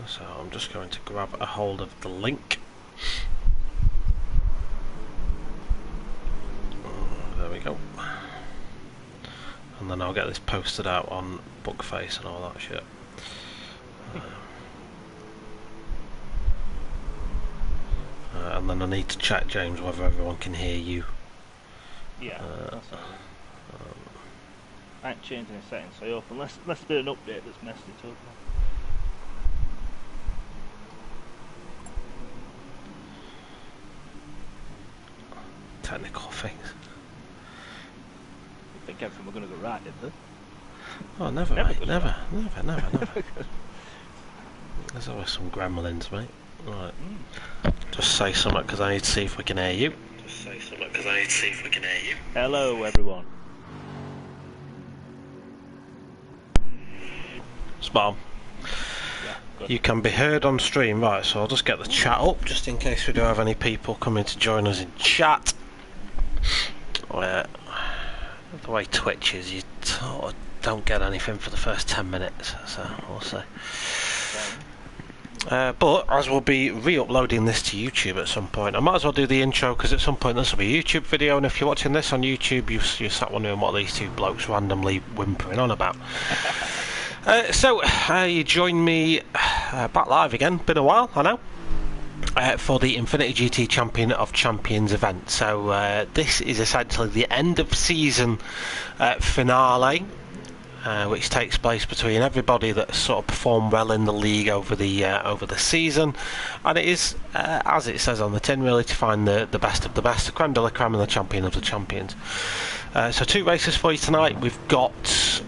So I'm just going to grab a hold of the link. There we go. And then I'll get this posted out on Bookface and all that shit. And then I need to check, James, whether everyone can hear you. Yeah, that's all right. I ain't changing any settings so often, unless there's been an update that's messed it up. Technical things. I think everything we're going to go right, didn't they? Oh, never, mate. Never. There's always some gremlins, mate. Right. Just say something because I need to see if we can hear you. Hello, everyone. Spot on. Yeah, you can be heard on stream, right? So I'll just get the chat up just in case we do have any people coming to join us in chat. The way Twitch is, you sort of don't get anything for the first 10 minutes, so we'll see. But as we'll be re-uploading this to YouTube at some point, I might as well do the intro because at some point this will be a YouTube video, and if you're watching this on YouTube, you're sat wondering what these two blokes randomly whimpering on about. So you joined me back live again, been a while, I know, for the Infinity GT Champion of Champions event. So this is essentially the end of season finale, which takes place between everybody that sort of performed well in the league over the season, and it is, as it says on the tin, really to find the best of the best, the creme de la creme and the champion of the champions. So 2 races for you tonight. We've got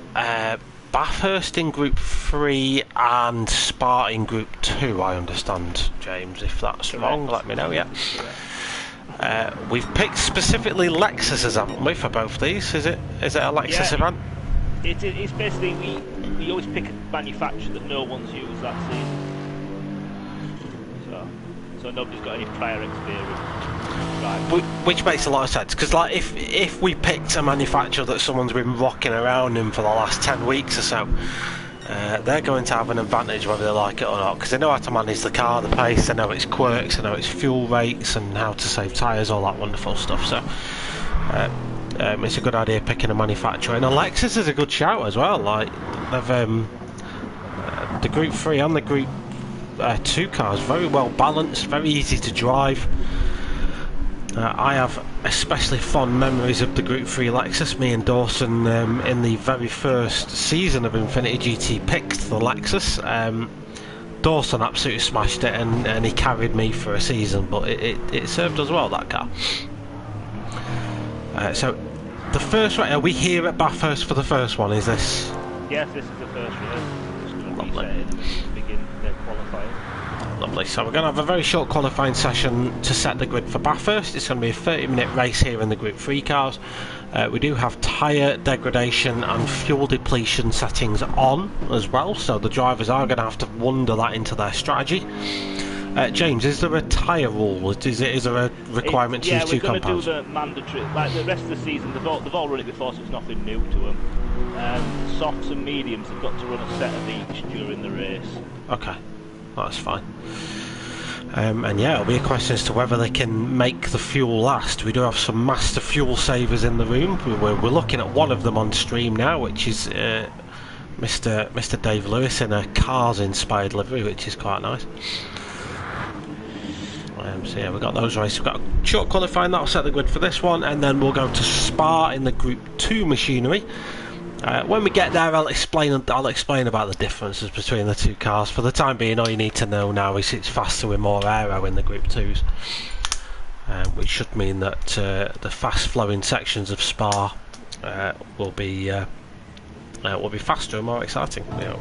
Bathurst in Group 3 and Spa in Group 2, I understand, James. If that's wrong, let me know, yeah. We've picked specifically Lexuses, haven't we, for both these? Is it a Lexus event? It's basically, we always pick a manufacturer that no one's used that season. So nobody's got any prior experience. Right. Which makes a lot of sense, because like if we picked a manufacturer that someone's been rocking around in for the last 10 weeks or so, they're going to have an advantage whether they like it or not, because they know how to manage the car, the pace, they know its quirks, they know its fuel rates and how to save tyres, all that wonderful stuff. So it's a good idea picking a manufacturer, and a Lexus is a good shout as well. Like they've the Group 3 and the Group 2 cars, very well balanced, very easy to drive. I have especially fond memories of the Group 3 Lexus. Me and Dawson in the very first season of Infinity GT picked the Lexus. Dawson absolutely smashed it, and he carried me for a season, but it served us well, that car. So the first race, are we here at Bathurst for the first one? Is this? Yes, this is the first race. Lovely. Begin their qualifying. Lovely. So we're going to have a very short qualifying session to set the grid for Bathurst. It's going to be a 30-minute race here in the Group 3 cars. We do have tyre degradation and fuel depletion settings on as well, so the drivers are going to have to wonder that into their strategy. James, is there a tyre rule? Is there a requirement to use 2 compounds? Yeah, we're going to do the mandatory. Like the rest of the season, they've all run it before, so it's nothing new to them. Softs and mediums have got to run a set of each during the race. Okay, that's fine. And yeah, it'll be a question as to whether they can make the fuel last. We do have some master fuel savers in the room. We're looking at one of them on stream now, which is Mr. Dave Lewis in a Cars-inspired livery, which is quite nice. So yeah, we've got those races. We've got a short qualifying, that'll set the grid for this one, and then we'll go to Spa in the Group 2 machinery. When we get there, I'll explain about the differences between the 2 cars. For the time being, all you need to know now is it's faster with more aero in the Group 2s, which should mean that the fast-flowing sections of Spa will be faster and more exciting. Yeah.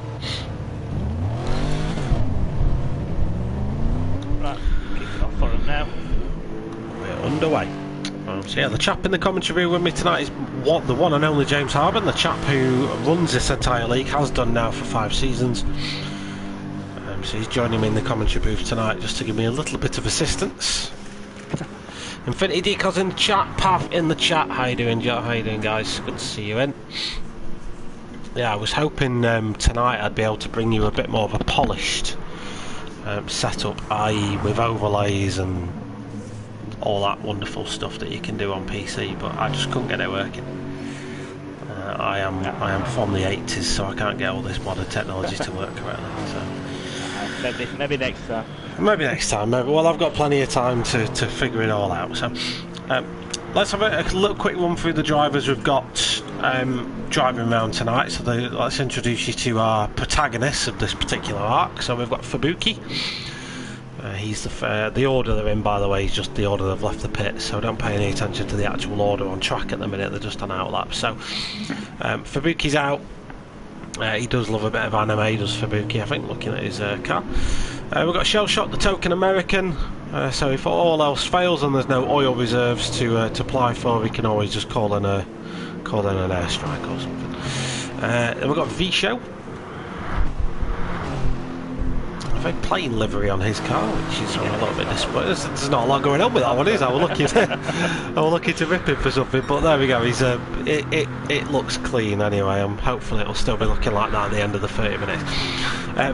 Right, kick it off for them now. We're underway. So yeah, the chap in the commentary room with me tonight is the one and only James Harben, the chap who runs this entire league, has done now for 5 seasons. So he's joining me in the commentary booth tonight just to give me a little bit of assistance. Infinity Decos in the chat, Pav in the chat. How you doing, guys? Good to see you in. Yeah, I was hoping tonight I'd be able to bring you a bit more of a polished set up, i.e. with overlays and all that wonderful stuff that you can do on PC, but I just couldn't get it working. I am from the 80s, so I can't get all this modern technology to work correctly. So maybe next time. Maybe next time. Well, I've got plenty of time to figure it all out. So let's have a little quick run through the drivers we've got driving around tonight. So let's introduce you to our protagonists of this particular arc. So we've got Fubuki. He's the order they're in, by the way, is just the order they've left the pit, so don't pay any attention to the actual order on track at the minute. They're just on outlap. So Fubuki's out. He does love a bit of anime, does Fubuki, I think, looking at his car. We've got Shellshot, the token American. So if all else fails and there's no oil reserves to apply for, we can always just call in an airstrike or something. Then we've got V-Show. A very plain livery on his car, which is a little bit disappointing. There's not a lot going on with that one, is there? We're looking to rip him for something, but there we go. It looks clean anyway. Hopefully it'll still be looking like that at the end of the 30 minutes.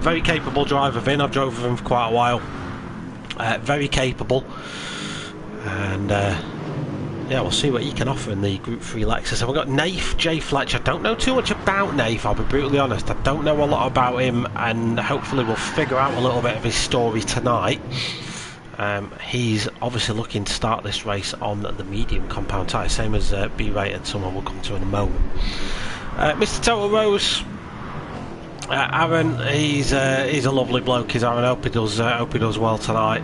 Very capable driver, Vin. I've drove with him for quite a while. Very capable, and yeah, we'll see what he can offer in the Group 3 Lexus. So we've got Nath J. Fletcher. I don't know too much about Nath, I'll be brutally honest. I don't know a lot about him, and hopefully we'll figure out a little bit of his story tonight. He's obviously looking to start this race on the medium compound tyre, same as B-rated, someone we'll come to in a moment. Mr. Total Rose. Aaron, he's a lovely bloke. He's Aaron. Hope he does well tonight.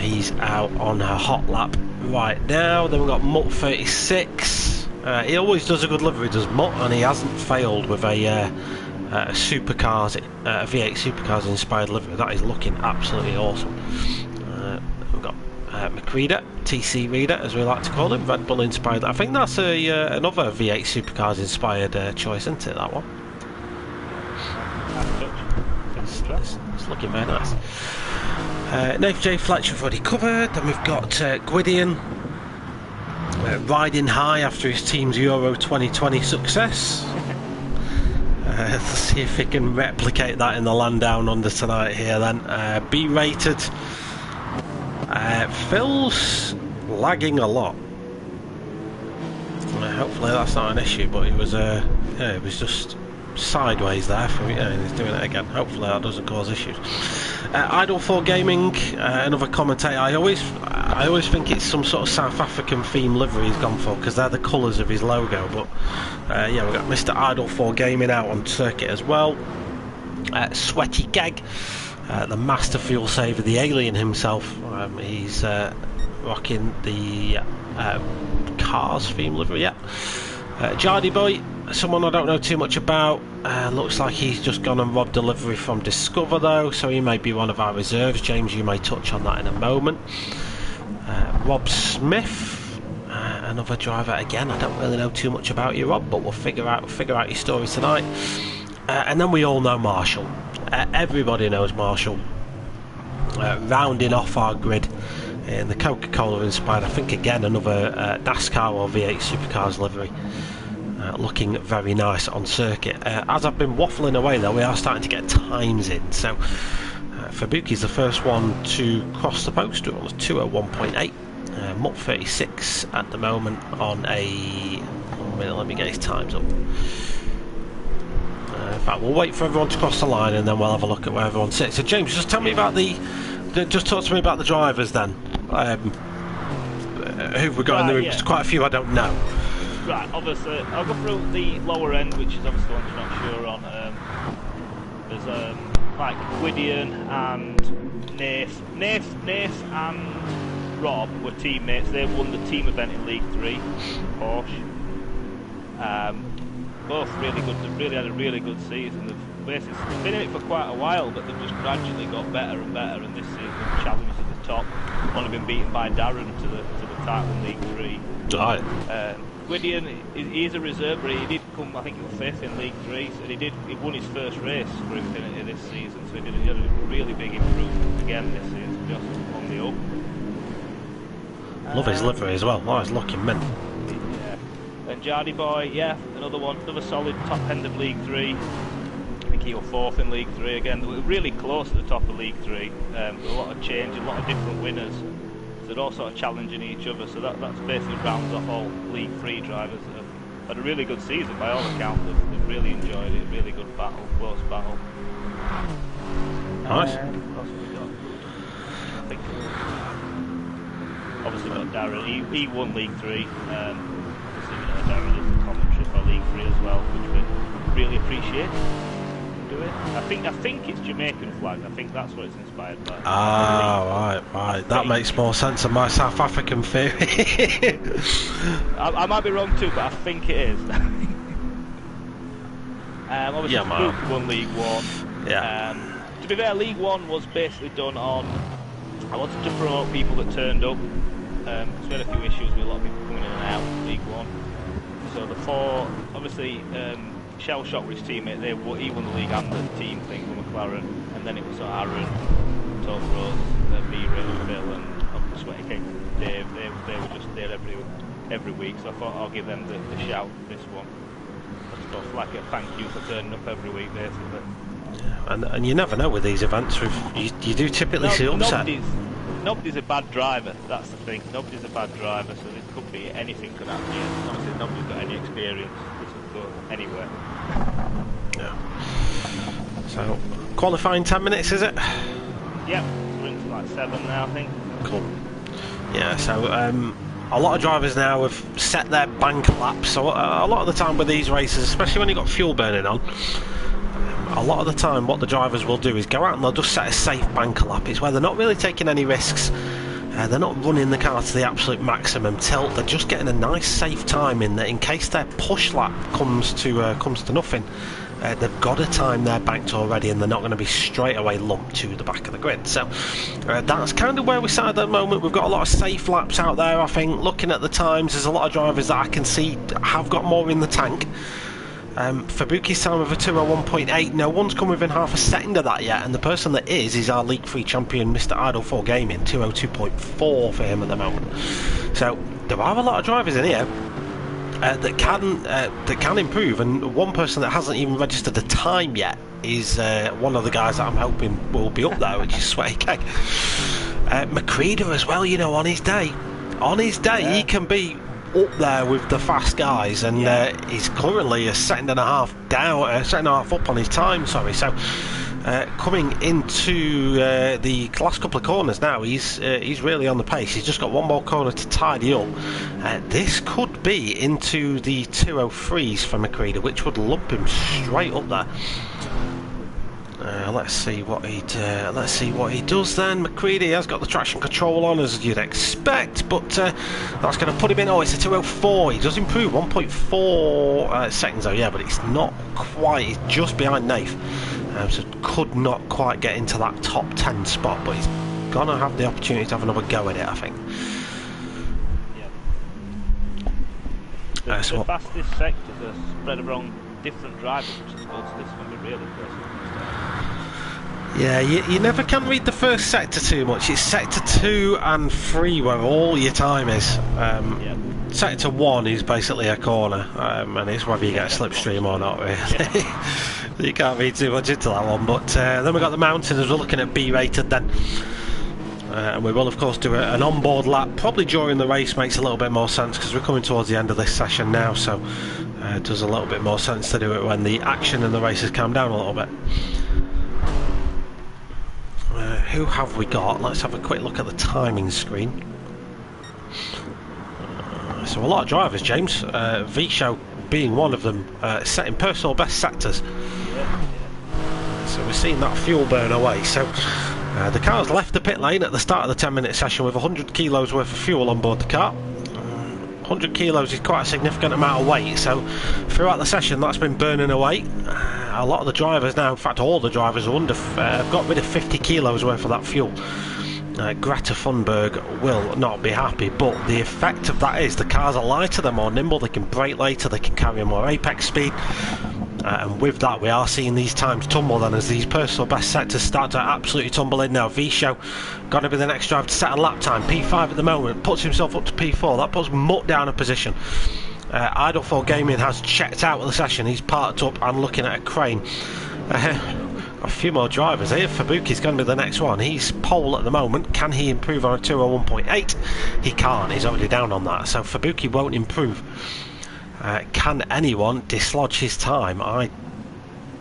He's out on a hot lap right now. Then we've got Mutt 36. He always does a good livery, does Mutt, and he hasn't failed with a supercars, V8 supercars inspired livery. That is looking absolutely awesome. We've got McReader, TC Reader, as we like to call him, Red Bull inspired. I think that's another V8 supercars inspired choice, isn't it? That one. It's looking very nice. Nath J. Fletcher we've already covered. Then we've got Gwydion riding high after his team's Euro 2020 success. Let's see if he can replicate that in the land down under tonight here then. B-rated. Phil's lagging a lot. Hopefully that's not an issue, but it was just sideways there for me, and he's doing it again. Hopefully that doesn't cause issues. Idol 4 Gaming, another commentator. I always think it's some sort of South African theme livery he's gone for, because they're the colours of his logo. But yeah, we've got Mr. Idol 4 Gaming out on circuit as well. Sweaty Geg, the master fuel saver, the alien himself. He's rocking the Cars theme livery. Yeah. Jardy Boy, someone I don't know too much about. Looks like he's just gone and robbed delivery from Discover though, so he may be one of our reserves. James, you may touch on that in a moment. Rob Smith, another driver. Again, I don't really know too much about you, Rob, but we'll figure out your story tonight. And then we all know Marshall. Everybody knows Marshall. Rounding off our grid in the Coca-Cola inspired, I think again another NASCAR or V8 Supercars livery. Looking very nice on circuit. As I've been waffling away though, we are starting to get times in. So Fubuki's the first one to cross the post. We're on a 201.8. Mutt 36 at the moment on a... let me get his times up. In fact, we'll wait for everyone to cross the line and then we'll have a look at where everyone sits. So James, just tell me about just talk to me about the drivers then. Who've we got in the room? There's quite a few I don't know. Right, obviously, I'll go through the lower end, which is obviously one I'm not sure on. There's like Gwydion and Nath and Rob were teammates. They won the team event in League 3, Porsche. Both really good. They've really had a really good season. They've basically been in it for quite a while, but they've just gradually got better and better. And this season, challenged at the top. Only been beaten by Darren to the title in League 3. Right. Gwydion, he's a reserve, but he did come, I think he was 5th in League 3, and he won his first race for Infinity this season, so he had a really big improvement again this season, just on the up. Love his livery as well. Oh, he's looking mint. Yeah. And Jardy Boy, yeah, another solid top end of League 3. I think he was 4th in League 3 again. They were really close at the top of League 3. A lot of change, a lot of different winners. So they're all sort of challenging each other. So that's basically rounds off all League 3 drivers that have had a really good season by all accounts. They've really enjoyed it. Really good battle, close battle. Nice. I think obviously got Darren. He won League 3. Obviously Darren does the commentary for League 3 as well, which we really appreciate. Do it. I think it's Jamaican flag. I think that's what it's inspired by. Ah, right. That makes more sense than my South African theory. I might be wrong too, but I think it is. Obviously, Luke won League 1. Yeah. To be fair, League 1 was basically done on. I wanted to promote people that turned up. Because we had a few issues with a lot of people coming in and out of League 1. So the 4, obviously, Shell Shock with his teammate, he won the league and the team thing for McLaren, and then it was Aaron, Tom Rose, B-Ray, Phil, and Sweaty King, Dave. They were just there every week, so I thought I'll give them the shout this one. Stuff like a thank you for turning up every week, basically. And you never know with these events. You do typically see upset. Nobody's a bad driver. That's the thing. Nobody's a bad driver, so it could be anything could happen. Yeah. Obviously, nobody's got any experience. This will go anywhere. Yeah. So qualifying 10 minutes, is it? Yep. We're into like 7 now, I think. Cool. Yeah. So a lot of drivers now have set their bank laps. So a lot of the time with these races, especially when you've got fuel burning on, a lot of the time what the drivers will do is go out and they'll just set a safe banker lap. It's where they're not really taking any risks. They're not running the car to the absolute maximum tilt. They're just getting a nice safe time in that in case their push lap comes to nothing, they've got a time they're banked already and they're not going to be straight away lumped to the back of the grid. So that's kind of where we sat at the moment. We've got a lot of safe laps out there. I think looking at the times, there's a lot of drivers that I can see have got more in the tank. Fabuki's time of a 201.8, no one's come within half a second of that yet, and the person that is our League 3 champion, Mr. Idle 4 Gaming, 202.4 for him at the moment. So there are a lot of drivers in here that can improve, and one person that hasn't even registered the time yet is one of the guys that I'm hoping will be up there, which is Sweaty Keg. McCreeder as well, you know, on his day, yeah. He can be up there with the fast guys, and he's currently a second and a half up on his time. So coming into the last couple of corners now, he's really on the pace. He's just got one more corner to tidy up. This could be into the 203s for McCreeder, which would lump him straight up there. Let's see what he does then. McCready has got the traction control on, as you'd expect, but that's going to put him in. Oh, it's a 204. He does improve 1.4 seconds though, yeah, but it's not quite. He's just behind Nath, so could not quite get into that top 10 spot, but he's gonna have the opportunity to have another go at it, I think. Yeah. The fastest sectors are spread around different drivers, which is good. So this is going to be really good. Yeah, you never can read the first sector too much. It's sector 2 and 3 where all your time is. Sector 1 is basically a corner, and it's whether you get a slipstream or not, really. Yeah. You can't read too much into that one. But then we've got the mountain as we're looking at B-rated then. And we will of course do an onboard lap, probably during the race. Makes a little bit more sense because we're coming towards the end of this session now, so it does a little bit more sense to do it when the action and the races calm down a little bit. Who have we got? Let's have a quick look at the timing screen. So a lot of drivers, James. V-Show being one of them, setting personal best sectors. So we're seeing that fuel burn away. So the car's left the pit lane at the start of the 10-minute session with 100 kilos worth of fuel on board the car. 100 kilos is quite a significant amount of weight, so throughout the session that's been burning away. A lot of the drivers now, in fact all the drivers have got rid of 50 kilos worth of that fuel. Greta Thunberg will not be happy, but the effect of that is the cars are lighter, they're more nimble, they can brake later, they can carry more apex speed. And with that we are seeing these times tumble then as these personal best sectors start to absolutely tumble in now. V-Show got to be the next driver to set a lap time. P5 at the moment, puts himself up to P4. That puts Mutt down a position. Idle 4 Gaming has checked out of the session. He's parked up and looking at a crane. A few more drivers here. Fabuki's going to be the next one. He's pole at the moment. Can he improve on a 201.8? He can't. He's already down on that. So Fabuki won't improve. Can anyone dislodge his time? I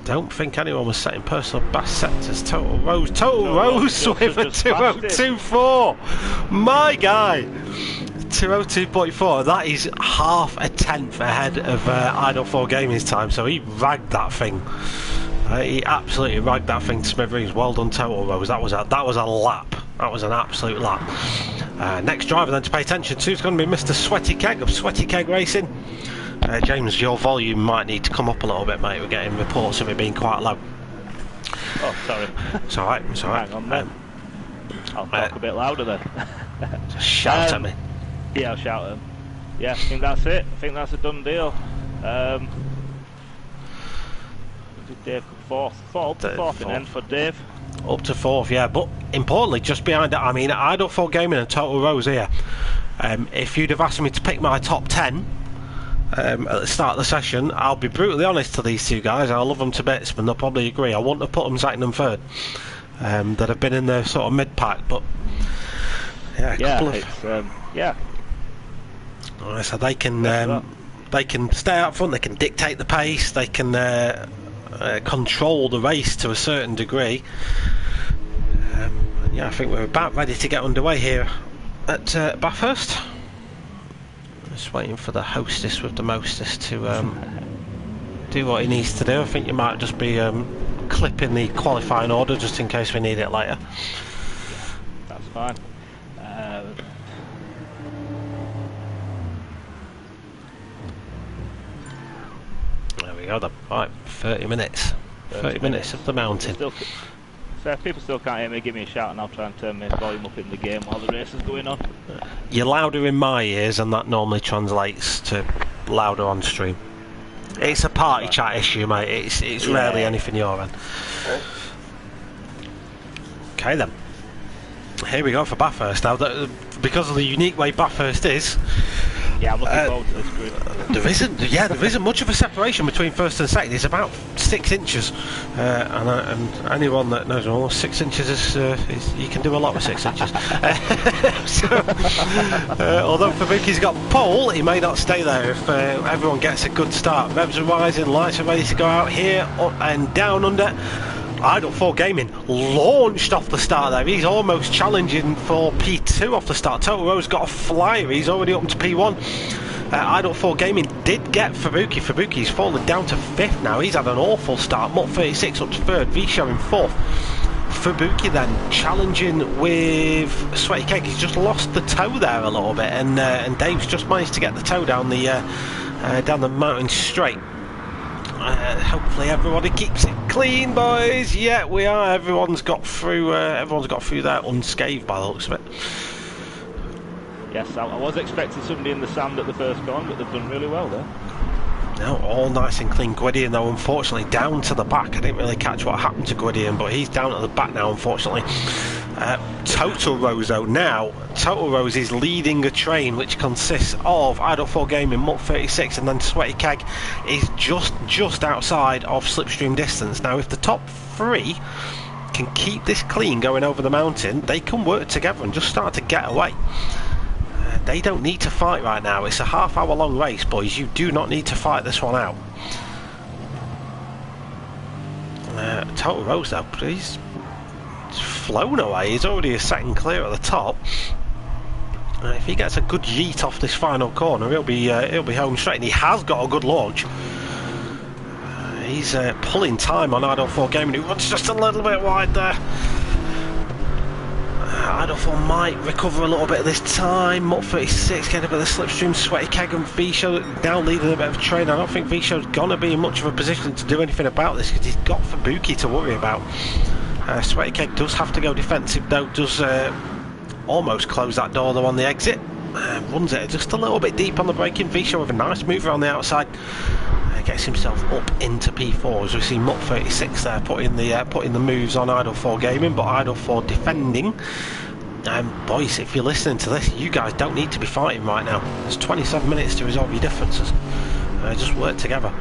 don't think anyone was setting personal best sectors. Total Rose with a 202.4. My guy, 202.4. That is half a tenth ahead of Idle 4 Gaming's time. So he ragged that thing. He absolutely ragged that thing to smithereens. Well done, Total Rose. That was a lap. That was an absolute lap. Next driver then to pay attention to is going to be Mr. Sweaty Keg of Sweaty Keg Racing. James, your volume might need to come up a little bit, mate. We're getting reports of it being quite low. Oh, sorry. It's alright, it's alright. Hang on then. I'll talk a bit louder then. Just shout at me. Yeah, I'll shout at him. Yeah, I think that's it. I think that's a done deal. Did Dave come fourth in end for Dave? Up to fourth, yeah. But importantly, just behind it, I mean, Idle 4 Gaming and Total Rose here. If you'd have asked me to pick my top 10 at the start of the session, I'll be brutally honest to these two guys. I love them to bits, but they'll probably agree. I wouldn't have put them second and third. That have been in the sort of mid-pack, but yeah, so they can stay out front. They can dictate the pace. They can control the race to a certain degree. Yeah, I think we're about ready to get underway here at Bathurst. Just waiting for the hostess with the mostest to do what he needs to do. I think you might just be clipping the qualifying order just in case we need it later. That's fine. There we go then. Right, 30 minutes. 30 minutes of the mountain. So if people still can't hear me, give me a shout and I'll try and turn my volume up in the game while the race is going on. You're louder in my ears and that normally translates to louder on stream. It's a party chat issue, mate. It's rarely anything your end. Okay then. Here we go for Bathurst. Now, because of the unique way Bathurst is, yeah, I'm looking forward to this grid. There isn't much of a separation between first and second. It's about 6 inches, and anyone that knows, well, 6 inches is you can do a lot with 6 inches. Although Fabuki's got pole, he may not stay there if everyone gets a good start. Revs are rising, lights are ready to go out here, up and down under. Idle 4 Gaming launched off the start there. He's almost challenging for P2 off the start. Total Rose got a flyer. He's already up to P1. Idle 4 Gaming did get Fabuki. Fabuki's fallen down to 5th now. He's had an awful start. Mutt 36 up to 3rd. V-Show in 4th. Fabuki then challenging with Sweaty Keg. He's just lost the toe there a little bit, and Dave's just managed to get the toe down the mountain straight. Hopefully everybody keeps it clean, boys. Yeah, we are. Everyone's got through there unscathed by the looks of it. Yes, I was expecting somebody in the sand at the first corner, but they've done really well there. No, all nice and clean. Gwydion, though, unfortunately down to the back. I didn't really catch what happened to Gwydion, but he's down at the back now, unfortunately. Total Rose, though, now Total Rose is leading a train which consists of Idle 4 Gaming, Mutt 36, and then Sweaty Keg is just outside of slipstream distance. Now, if the top 3 can keep this clean going over the mountain, they can work together and just start to get away. They don't need to fight right now. It's a half-hour long race, boys. You do not need to fight this one out. Total Rose, though, he's flown away. He's already a second clear at the top. If he gets a good yeet off this final corner, he'll be home straight. And he has got a good launch. He's pulling time on Idle 4 Gaming, who runs just a little bit wide there. Idle 4 might recover a little bit this time. Mutt 36 getting a bit of the slipstream. Sweaty Keg and V-Show now leading a bit of a train. I don't think V-Show's going to be in much of a position to do anything about this because he's got Fabuki to worry about. Sweaty Keg does have to go defensive though, does almost close that door though on the exit. Runs it just a little bit deep on the braking. V-Show with a nice move around the outside. Gets himself up into P4 as we see Mutt 36 there putting the moves on Idle 4 Gaming, but Idle 4 defending. Boys, if you're listening to this, you guys don't need to be fighting right now. There's 27 minutes to resolve your differences. Just work together.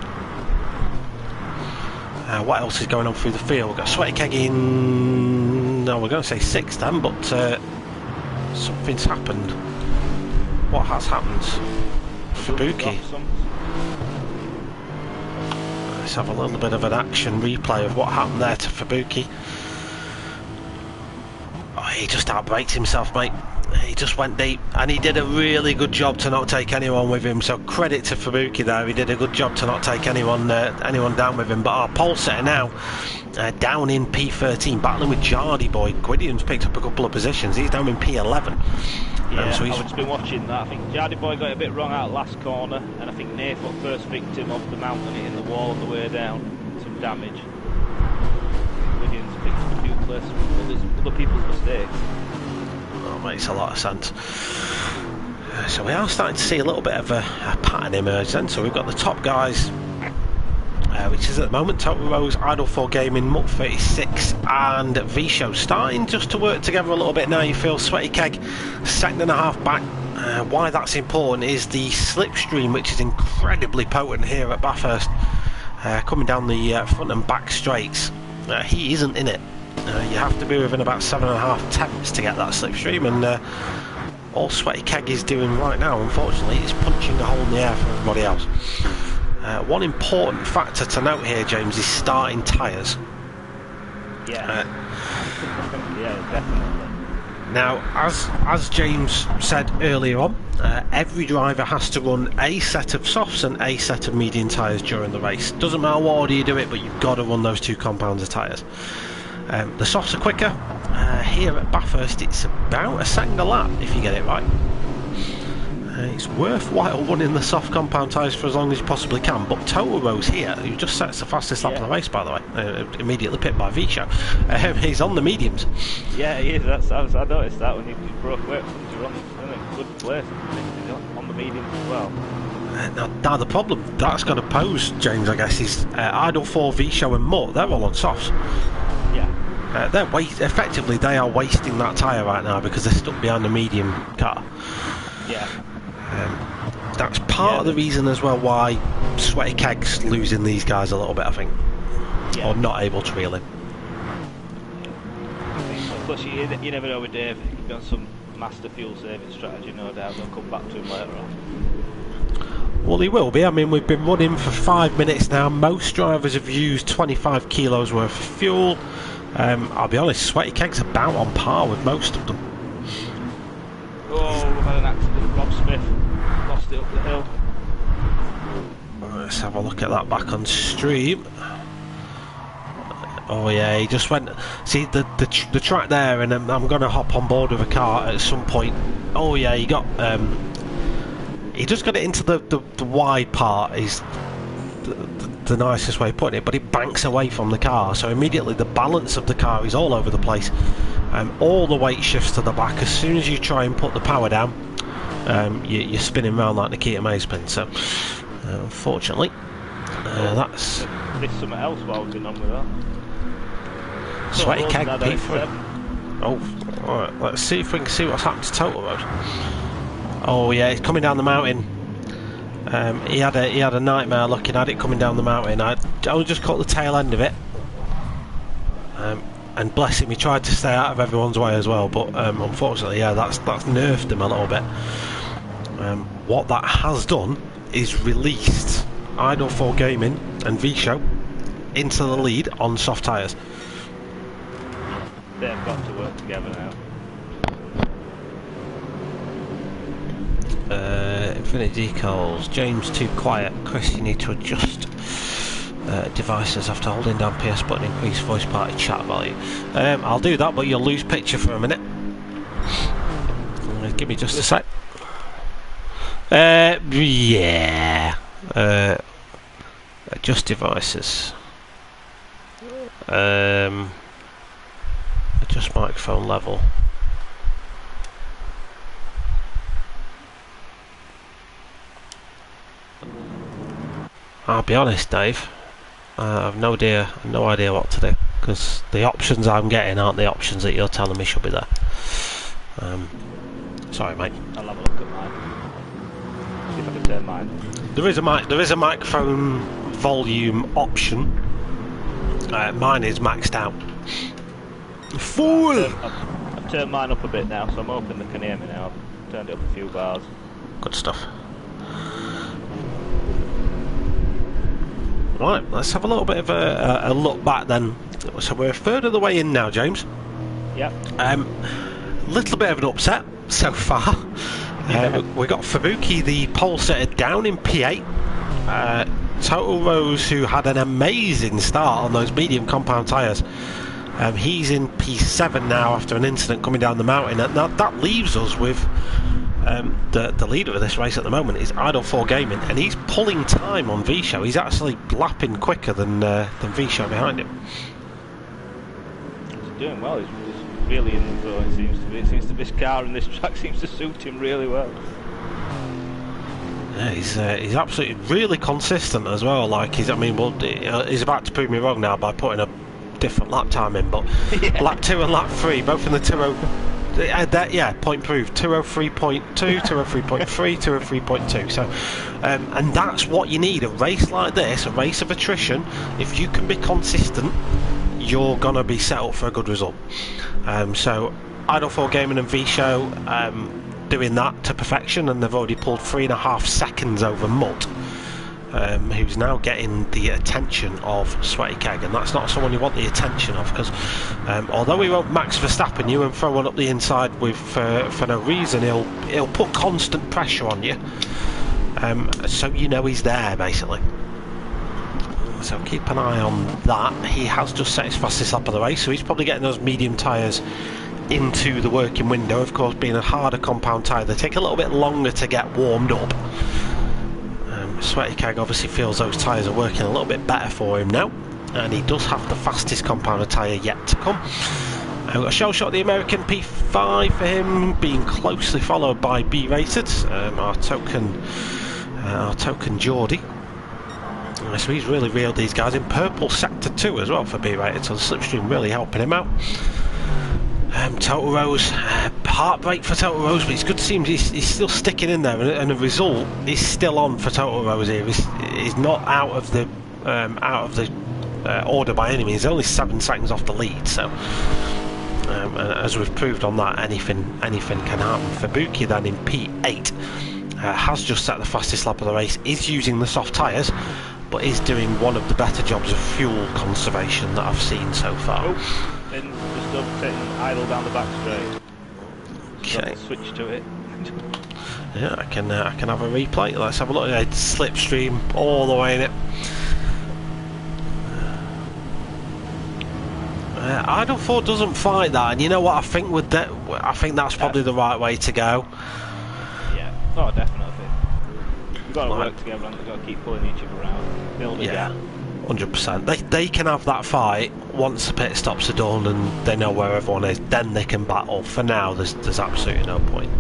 What else is going on through the field? We've got Sweaty Keg in... No, we're going to say 6th then, but something's happened. What has happened? Fubuki. Let's have a little bit of an action replay of what happened there to Fubuki. Oh, he just outbraked himself, mate. He just went deep, and he did a really good job to not take anyone with him. So credit to Fubuki there. He did a good job to not take anyone down with him. But our pole setter now down in P13, battling with Jardy Boy. Gwydian's picked up a couple of positions. He's down in P11. Yeah, so I've just been watching that. I think Jardy Boy got a bit wrong out last corner, and I think Nath got first victim of the mountain hitting the wall on the way down. Some damage. Gwydian's picked up a few places with other people's mistakes. That makes a lot of sense. So we are starting to see a little bit of a pattern emerge then. So we've got the top guys, which is at the moment Total Rose, Idle 4 Gaming, Mutt 36 and V-Show starting just to work together a little bit now. You feel Sweaty Keg 2.5 back. Why that's important is the slipstream, which is incredibly potent here at Bathurst, coming down the front and back straights. He isn't in it. You have to be within about 7.5 tenths to get that slipstream, and all Sweaty Keg is doing right now, unfortunately, is punching a hole in the air for everybody else. One important factor to note here, James, is starting tyres. Yeah. Yeah, definitely. Now, as James said earlier on, every driver has to run a set of softs and a set of medium tyres during the race. Doesn't matter what order you do it, but you've got to run those 2 compounds of tyres. The softs are quicker. Here at Bathurst it's about a second a lap if you get it right. It's worthwhile running the soft compound tyres for as long as you possibly can, but Total Rose here, who just sets the fastest lap of the race by the way, immediately pipped by V-Show, he's on the mediums. Yeah, he is. I noticed that when he broke away from you, in a good place on the mediums as well. Now the problem that's going to pose, James, I guess, is Idle 4, V-Show and Mutt, they're all on softs. Effectively they are wasting that tyre right now because they're stuck behind the medium car. Yeah. That's part of the reason as well why Sweaty Keg's losing these guys a little bit, I think. Or not able to reel in. Plus you never know with Dave, he could be on some master fuel saving strategy, no doubt. They'll come back to him later on. Well, he will be. I mean, we've been running for 5 minutes now. Most drivers have used 25 kilos worth of fuel. I'll be honest, Sweaty Keg's about on par with most of them. Oh, we've had an accident. Rob Smith lost it up the hill. Let's have a look at that back on stream. Oh yeah, he just went... See, the track there, and I'm going to hop on board with a car at some point. Oh yeah, he got... he just got it into the wide part, is the nicest way of putting it, but it banks away from the car, so immediately the balance of the car is all over the place. All the weight shifts to the back. As soon as you try and put the power down, you're spinning around like Nikita Mazepin. So unfortunately, that's... There's something else while we've been on with that. Sweaty Keg P3. Oh, alright, let's see if we can see what's happened to Total Road. Oh yeah, it's coming down the mountain. He had a nightmare looking at it coming down the mountain. I just caught the tail end of it, and bless him, he tried to stay out of everyone's way as well. But unfortunately, yeah, that's nerfed him a little bit. What that has done is released Idle 4 Gaming and V-Show into the lead on soft tyres. They've got to work together now. Infinite decals. James too quiet. Chris, you need to adjust devices after holding down PS button, increase voice party chat value. I'll do that, but you'll lose picture for a minute. Give me just a sec. Yeah. Adjust devices. Adjust microphone level. I'll be honest, Dave. I've no idea what to do, because the options I'm getting aren't the options that you're telling me should be there. Sorry, mate. I'll have a look at mine. See if I can turn mine. There is a microphone volume option. Mine is maxed out. Fool! I've turned mine up a bit now, so I'm hoping they can hear me now. I've turned it up a few bars. Good stuff. Right, let's have a little bit of a look back then. So we're a third of the way in now, James. Yep. Little bit of an upset so far. We got Fabuki, the pole setter, down in P8. Total Rose, who had an amazing start on those medium compound tyres. He's in P7 now after an incident coming down the mountain. Now that leaves us with the leader of this race at the moment is Idle4 Gaming, and he's pulling time on V-Show. He's actually lapping quicker than V-Show behind him. He's doing well. He's really in the zone, it seems to be. It seems to be this car and this track seems to suit him really well. Yeah, he's absolutely really consistent as well. Like he's about to prove me wrong now by putting a different lap time in, but yeah. Lap 2 and lap 3 both in the 20 point proved 203.2, 203.3, 203.2. So and that's what you need. A race like this, a race of attrition, if you can be consistent, you're gonna be set up for a good result. So Idle4 Gaming and V-Show doing that to perfection, and they've already pulled 3.5 seconds over Mutt, who's now getting the attention of Sweaty Keg, and that's not someone you want the attention of, because although he won't Max Verstappen you and throw one up the inside with for no reason, he'll put constant pressure on you, so you know he's there basically. So keep an eye on that. He has just set his fastest lap of the race, so he's probably getting those medium tyres into the working window. Of course, being a harder compound tyre, they take a little bit longer to get warmed up. Sweaty Keg obviously feels those tyres are working a little bit better for him now, and he does have the fastest compound tyre yet to come. I've got a shell shot of the American P5 for him, being closely followed by B-rated, our token Geordie. So he's really reeled these guys in. Purple sector 2 as well for B-rated, so the slipstream really helping him out. Total Rose, heartbreak for Total Rose, but it's good to see him. He's still sticking in there, and the result is still on for Total Rose here. He's not out of the order by any means. He's only 7 seconds off the lead, so as we've proved on that, anything can happen. Fabuki then in P8 has just set the fastest lap of the race, is using the soft tyres, but is doing one of the better jobs of fuel conservation that I've seen so far. And just sitting idle down the back straight. Okay. Switch to it. Yeah, I can have a replay. Let's have a look at slipstream all the way in it. Idle4 doesn't fight that, and you know what? I think with that, I think that's probably the right way to go. Yeah, oh definitely. We've got to work together, and we've got to keep pulling each other around, build a gap. 100%. They can have that fight once the pit stops are done and they know where everyone is. Then they can battle. For now, there's absolutely no point.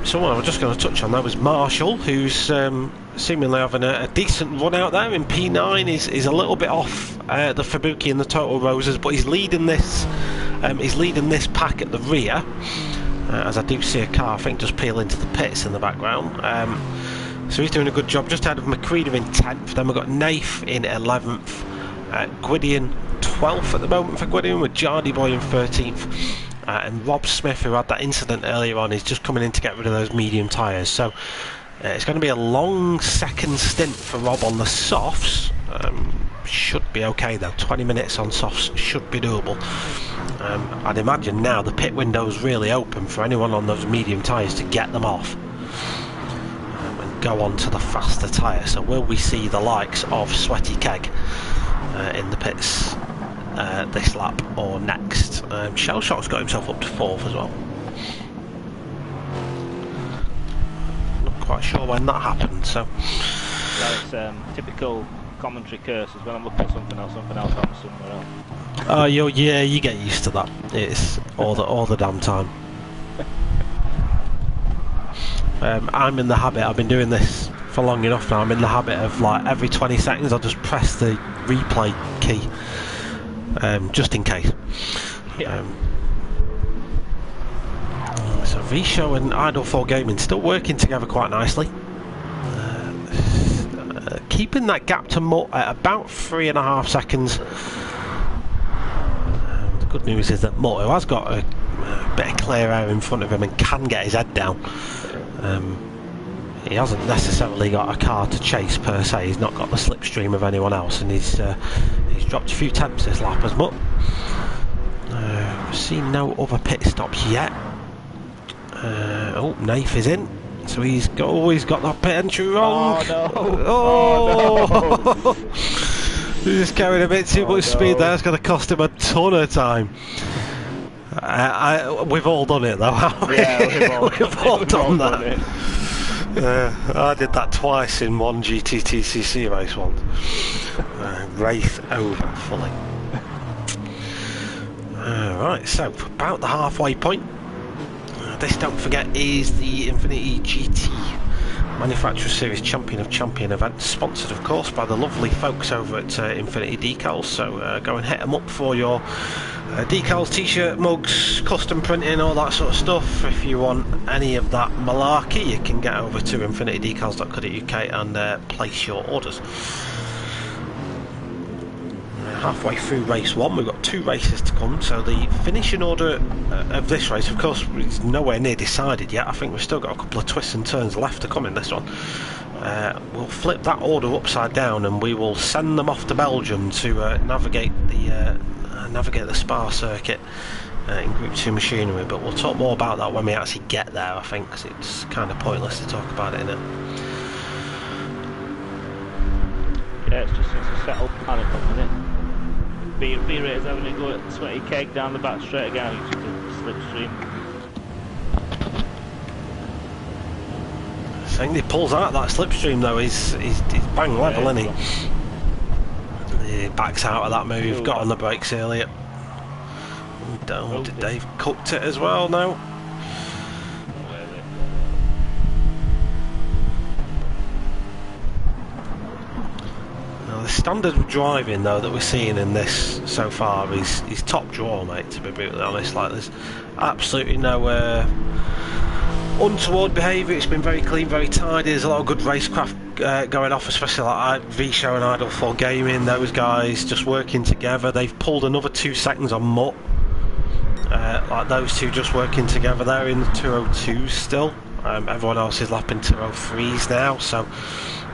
Someone I was just going to touch on there was Marshall, who's seemingly having a decent run out there in P9. Is a little bit off the Fabuki and the Total Roses, but he's leading this. He's leading this pack at the rear. As I do see a car, I think, just peel into the pits in the background. So he's doing a good job. Just ahead of McCready in 10th. Then we've got Nath in 11th. Gwydion 12th at the moment for Gwydion, with Jardy Boy in 13th. And Rob Smith, who had that incident earlier on, is just coming in to get rid of those medium tyres. So it's going to be a long second stint for Rob on the softs. Should be okay though. 20 minutes on softs should be doable. I'd imagine now the pit window's really open for anyone on those medium tyres to get them off. Go on to the faster tyre. So will we see the likes of Sweaty Keg in the pits this lap or next? Shellshock's got himself up to 4th as well. Not quite sure when that happened. So it's typical commentary curses. When I'm looking at something else happens somewhere else. Oh, you get used to that. It's all the damn time. I'm in the habit, I've been doing this for long enough now, I'm in the habit of, like, every 20 seconds I'll just press the replay key, just in case. Yeah. So V-Show and Idle4 Gaming still working together quite nicely. keeping that gap to Mutt at about 3.5 seconds. The good news is that Mutt, who has got a bit of clear air in front of him and can get his head down, he hasn't necessarily got a car to chase per se. He's not got the slipstream of anyone else, and he's dropped a few tenths this lap as Mutt. We've seen no other pit stops yet. Nath is in, so he's got that pit entry wrong. Oh no! He's just carrying a bit too much speed there. It's going to cost him a ton of time. We've all done it though, haven't we? Yeah, we've all done that. I did that twice in one GTTCC race once. Race over fully. Right, so about the halfway point. This, don't forget, is the Infinity GT Manufacturer Series Champion of Champion event, sponsored of course by the lovely folks over at Infinity Decals. So go and hit them up for your decals, t-shirt, mugs, custom printing, all that sort of stuff. If you want any of that malarkey, you can get over to infinitydecals.co.uk and place your orders. Halfway through race 1, we've got 2 races to come, so the finishing order of this race, of course, is nowhere near decided yet. I think we've still got a couple of twists and turns left to come in this one. We'll flip that order upside down and we will send them off to Belgium to navigate the Spa circuit in Group 2 machinery, but we'll talk more about that when we actually get there, I think, because it's kind of pointless to talk about it, isn't it? Yeah, it's just a settled panic at the minute. B-Ray's having to go at Sweaty Keg down the back straight again, he's just a slipstream. I think he pulls out that slipstream though, he's bang level, isn't he? He backs out of that move, got on the brakes earlier. Dave cooked it as well now. The standard of driving though that we're seeing in this so far is top draw, mate, to be brutally honest. Like, there's absolutely no untoward behaviour. It's been very clean, very tidy. There's a lot of good racecraft going off, especially like V-Show and Idle 4 Gaming. Those guys just working together. They've pulled another 2 seconds on Mutt. Like those two just working together. They're in the 202s still. Everyone else is lapping 203s now, so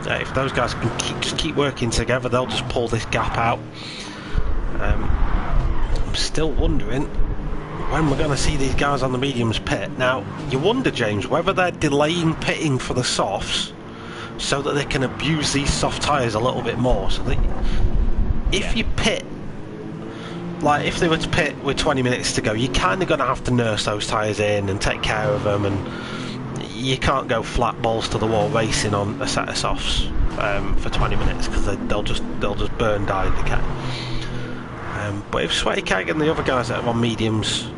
if those guys can just keep working together, they'll just pull this gap out. I'm still wondering when we're going to see these guys on the mediums pit. Now, you wonder, James, whether they're delaying pitting for the softs so that they can abuse these soft tyres a little bit more. So that if you pit, like if they were to pit with 20 minutes to go, you're kind of going to have to nurse those tyres in and take care of them, and you can't go flat balls to the wall racing on a set of softs for 20 minutes, because they'll just burn, die, and decay. But if Sweaty Keg and the other guys that are on mediums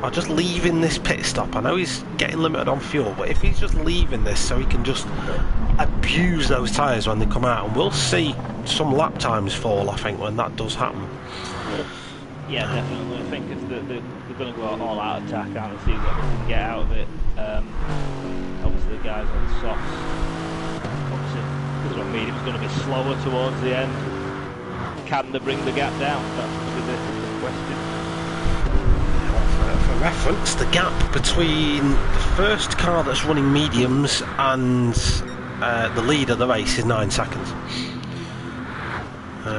are just leaving this pit stop, I know he's getting limited on fuel, but if he's just leaving this so he can just abuse those tyres when they come out, and we'll see some lap times fall, I think, when that does happen. Yeah, definitely. I think they're going to go all out attack, aren't they, see what they can get out of it. Obviously the guys on softs, obviously because on medium is going to be slower towards the end. Can they bring the gap down? That's going to be the question. For reference, the gap between the first car that's running mediums and the lead of the race is 9 seconds.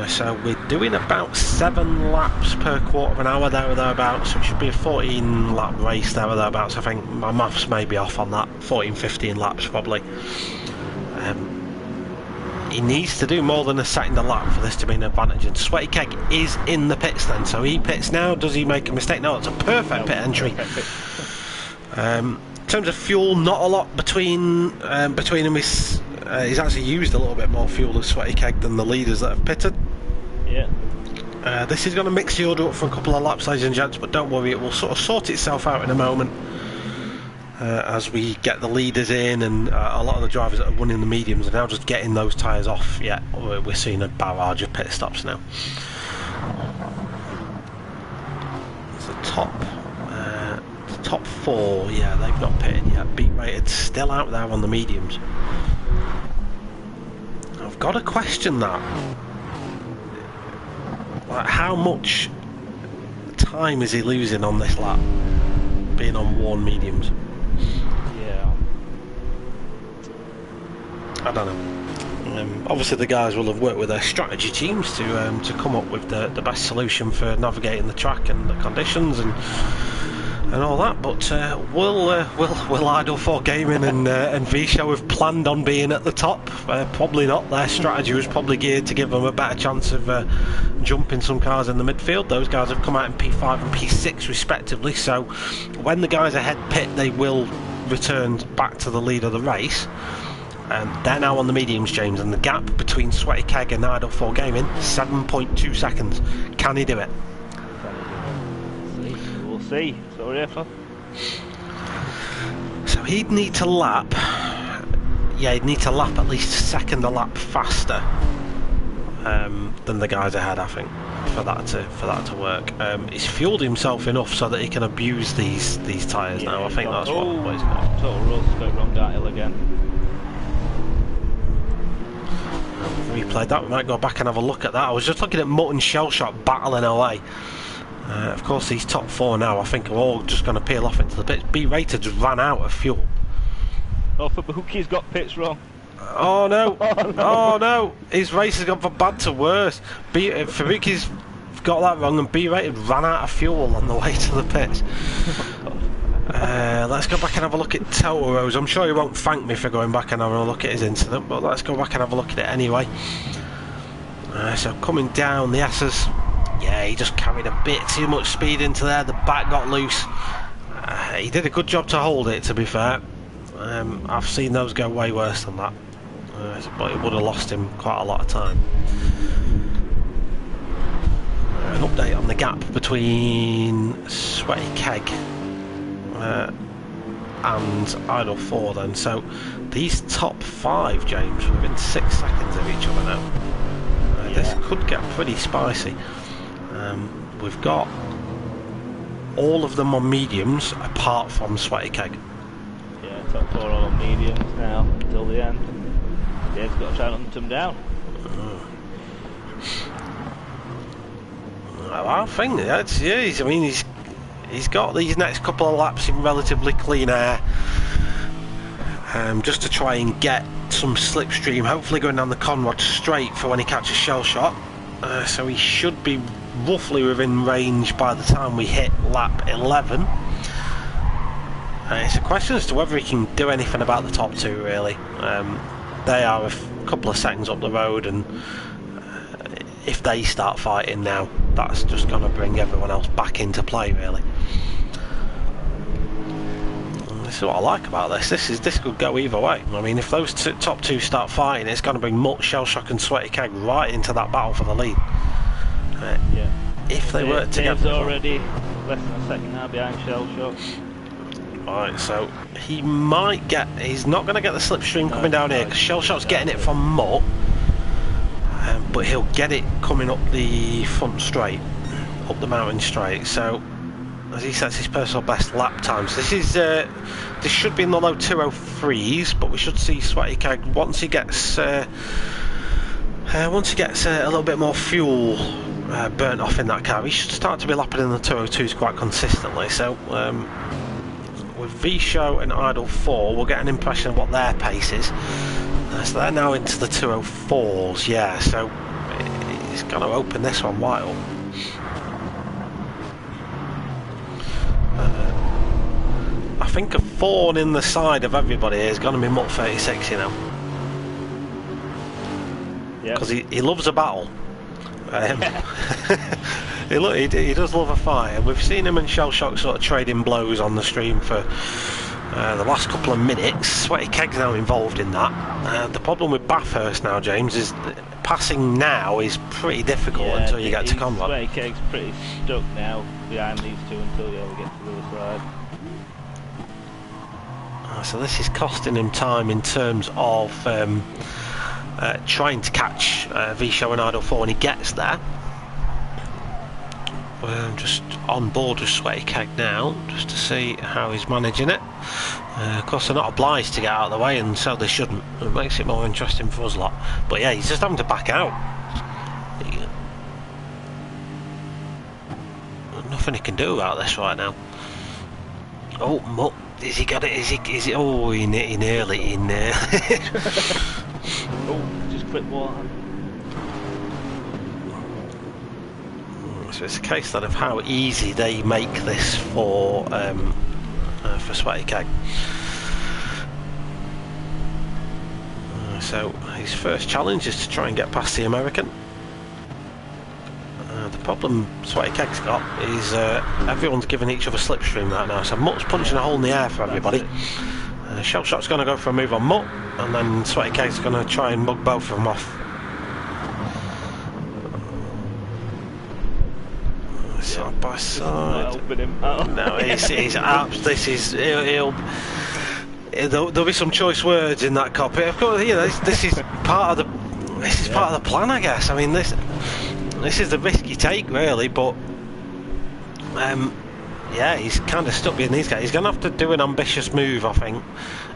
So we're doing about 7 laps per quarter of an hour, there or thereabouts, so it should be a 14 lap race, there or thereabouts. I think my maths may be off on that, 14-15 laps probably. He needs to do more than a second a lap for this to be an advantage, and Sweaty Keg is in the pits then, so he pits now. Does he make a mistake? No, it's a perfect pit entry. In terms of fuel, not a lot between them. He's actually used a little bit more fuel as Sweaty Keg than the leaders that have pitted. Yeah. This is going to mix the order up for a couple of laps, ladies and gents, but don't worry, it will sort of sort itself out in a moment as we get the leaders in, and a lot of the drivers that are running the mediums are now just getting those tyres off. Yeah, we're seeing a barrage of pit stops now. It's the top 4, yeah, they've not pitted yet. Beat rated still out there on the mediums. got to question that. Like, how much time is he losing on this lap, being on worn mediums? Yeah. I don't know. Obviously the guys will have worked with their strategy teams to come up with the best solution for navigating the track and the conditions and all that, but will Idle 4 Gaming and V-Show have planned on being at the top? Probably not. Their strategy was probably geared to give them a better chance of jumping some cars in the midfield. Those guys have come out in P5 and P6 respectively, so when the guys ahead pit, they will return back to the lead of the race. They're now on the mediums, James, and the gap between Sweaty Keg and Idle 4 Gaming, 7.2 seconds. Can he do it? We'll see. So we're here for. So he'd need to lap. Yeah, he'd need to lap at least a second a lap faster than the guys ahead, I think, for that to work. He's fueled himself enough so that he can abuse these tyres now. I think that's what he's got. Total rust, go wrong downhill again. Replayed that. We might go back and have a look at that. I was just looking at Mutt and Shellshock battling away. Of course, these top four now, I think, are all just going to peel off into the pits. B-Rated just ran out of fuel. Oh, Fabuki's got pits wrong. Oh no! Oh, no. Oh no! His race has gone from bad to worse. Fabuki's got that wrong, and B-Rated ran out of fuel on the way to the pits. Let's go back and have a look at Totoro's. I'm sure he won't thank me for going back and having a look at his incident, but let's go back and have a look at it anyway. So coming down the S's, yeah, he just carried a bit too much speed into there. The back got loose. He did a good job to hold it, to be fair. I've seen those go way worse than that, but it would have lost him quite a lot of time. An update on the gap between Sweaty Keg and Idle 4 then. So these top five, James, are within 6 seconds of each other now. This could get pretty spicy. We've got all of them on mediums apart from Sweaty Keg. Yeah, top four all on mediums now until the end. Yeah, he's got to try and hunt them down. I think that's, yeah, I mean, he's got these next couple of laps in relatively clean air, just to try and get some slipstream, hopefully going down the Conrod straight for when he catches shell shot. So he should be roughly within range by the time we hit lap 11. It's a question as to whether he can do anything about the top two, really. They are a couple of seconds up the road, and if they start fighting now, that's just going to bring everyone else back into play, really. And this is what I like about this. This could go either way. I mean, if those top two start fighting, it's going to bring Mutt, Shellshock and Sweaty Keg right into that battle for the lead. Yeah. If they work together. He's already less than a second now behind Shellshock. Right, so he might get. He's not going to get the slipstream coming down here because Shellshock's getting it from Mutt. But he'll get it coming up the front straight, up the mountain straight. So as he sets his personal best lap times, this should be in the low 203s, but we should see Sweaty Keg once he gets a little bit more fuel burnt off in that car. He should start to be lapping in the 202s quite consistently. So with V-Show and Idle 4, we'll get an impression of what their pace is. So they're now into the 204s, yeah, so it's going to open this one wide up. I think a thorn in the side of everybody is going to be Mutt 36, you know. Because he loves a battle. He does love a fight, and we've seen him and Shellshock sort of trading blows on the stream for the last couple of minutes. Sweaty Keg's now involved in that. The problem with Bathurst now, James, is that passing now is pretty difficult until you get to Conrod. Sweaty Keg's pretty stuck now behind these two until you ever get to the other side. So this is costing him time in terms of trying to catch V-Show and Idle 4 when he gets there. I'm just on board with Sweaty Keg now, just to see how he's managing it. Of course, they're not obliged to get out of the way, and so they shouldn't. It makes it more interesting for us lot. But yeah, he's just having to back out. Nothing he can do about this right now. Oh, Mutt, has he got it? Is he? Oh, he nearly. Oh, just quick water. So it's a case then of how easy they make this for Sweaty Keg. So his first challenge is to try and get past the American. The problem Sweaty Keg's got is everyone's giving each other slipstream right now. So Mutt's punching a hole in the air for everybody. Shell Shock's going to go for a move on Mutt, and then Sweaty Keg's going to try and mug both of them off. Side by side. No, he's abs. This is there'll be some choice words in that copy. Of course, you know this is part of the plan, I guess. I mean this is the risk you take, really. But yeah, he's kind of stuck behind these guys. He's going to have to do an ambitious move, I think.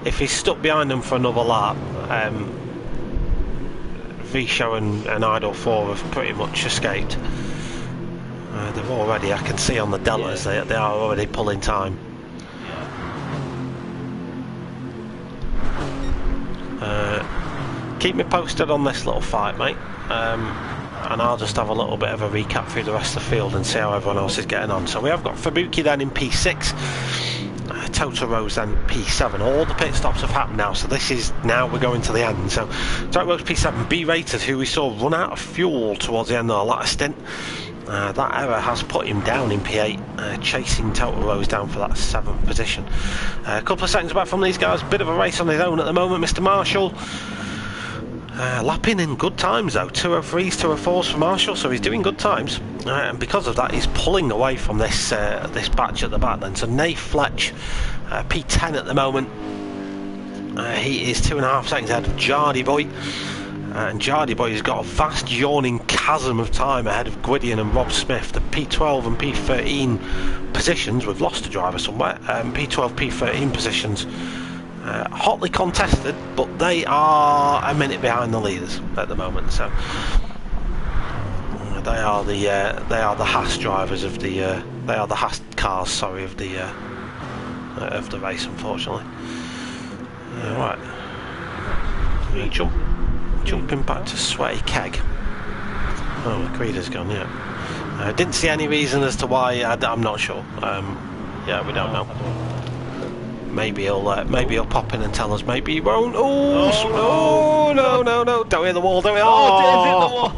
If he's stuck behind them for another lap, V-Show and Idol 4 have pretty much escaped. They've already, I can see on the deltas, they are already pulling time. Keep me posted on this little fight, mate, and I'll just have a little bit of a recap through the rest of the field and see how everyone else is getting on. So we have got Fabuki then in P6, Toto Rose then P7. All the pit stops have happened now, so this is now we're going to the end. So Toto Rose P7, B-Rated, who we saw run out of fuel towards the end of the latter stint. That error has put him down in P8, chasing Total Rose down for that 7th position. A couple of seconds back from these guys, bit of a race on his own at the moment, Mr. Marshall. Lapping in good times though, 203s, 204s for Marshall, so he's doing good times. And because of that, he's pulling away from this this batch at the back then. So Nath Fletch, P10 at the moment. He is 2.5 seconds ahead of Jardy Boy. And Jardy Boy has got a vast yawning chasm of time ahead of Gwydion and Rob Smith. The P12 and P13 positions, we've lost a driver somewhere, P12, P13 positions hotly contested, but they are a minute behind the leaders at the moment. So they are the Haas drivers of the they are the Haas cars, sorry, of the race, unfortunately. Right, jumping back to Sweaty Keg. Oh, the Creeder's gone, yeah. Didn't see any reason as to why. I'm not sure. Yeah, we don't know. Maybe he'll pop in and tell us. Maybe he won't. Oh no! Don't hit the wall. Don't hit. Oh, it did hit the wall.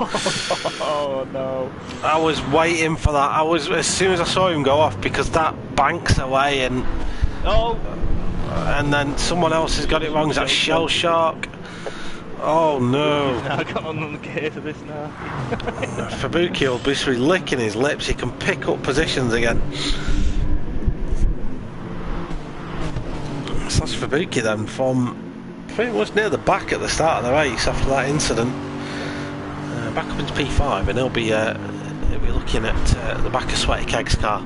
Oh no! I was waiting for that. As soon as I saw him go off, because that banks away and and then someone else has got it wrong. Is that Shell Shark? Oh no! I got on the gear for this now. Fabuki will be licking his lips. He can pick up positions again. So that's Fabuki then, from pretty much near the back at the start of the race after that incident. Back up into P5, and he'll be looking at the back of Sweaty Keg's car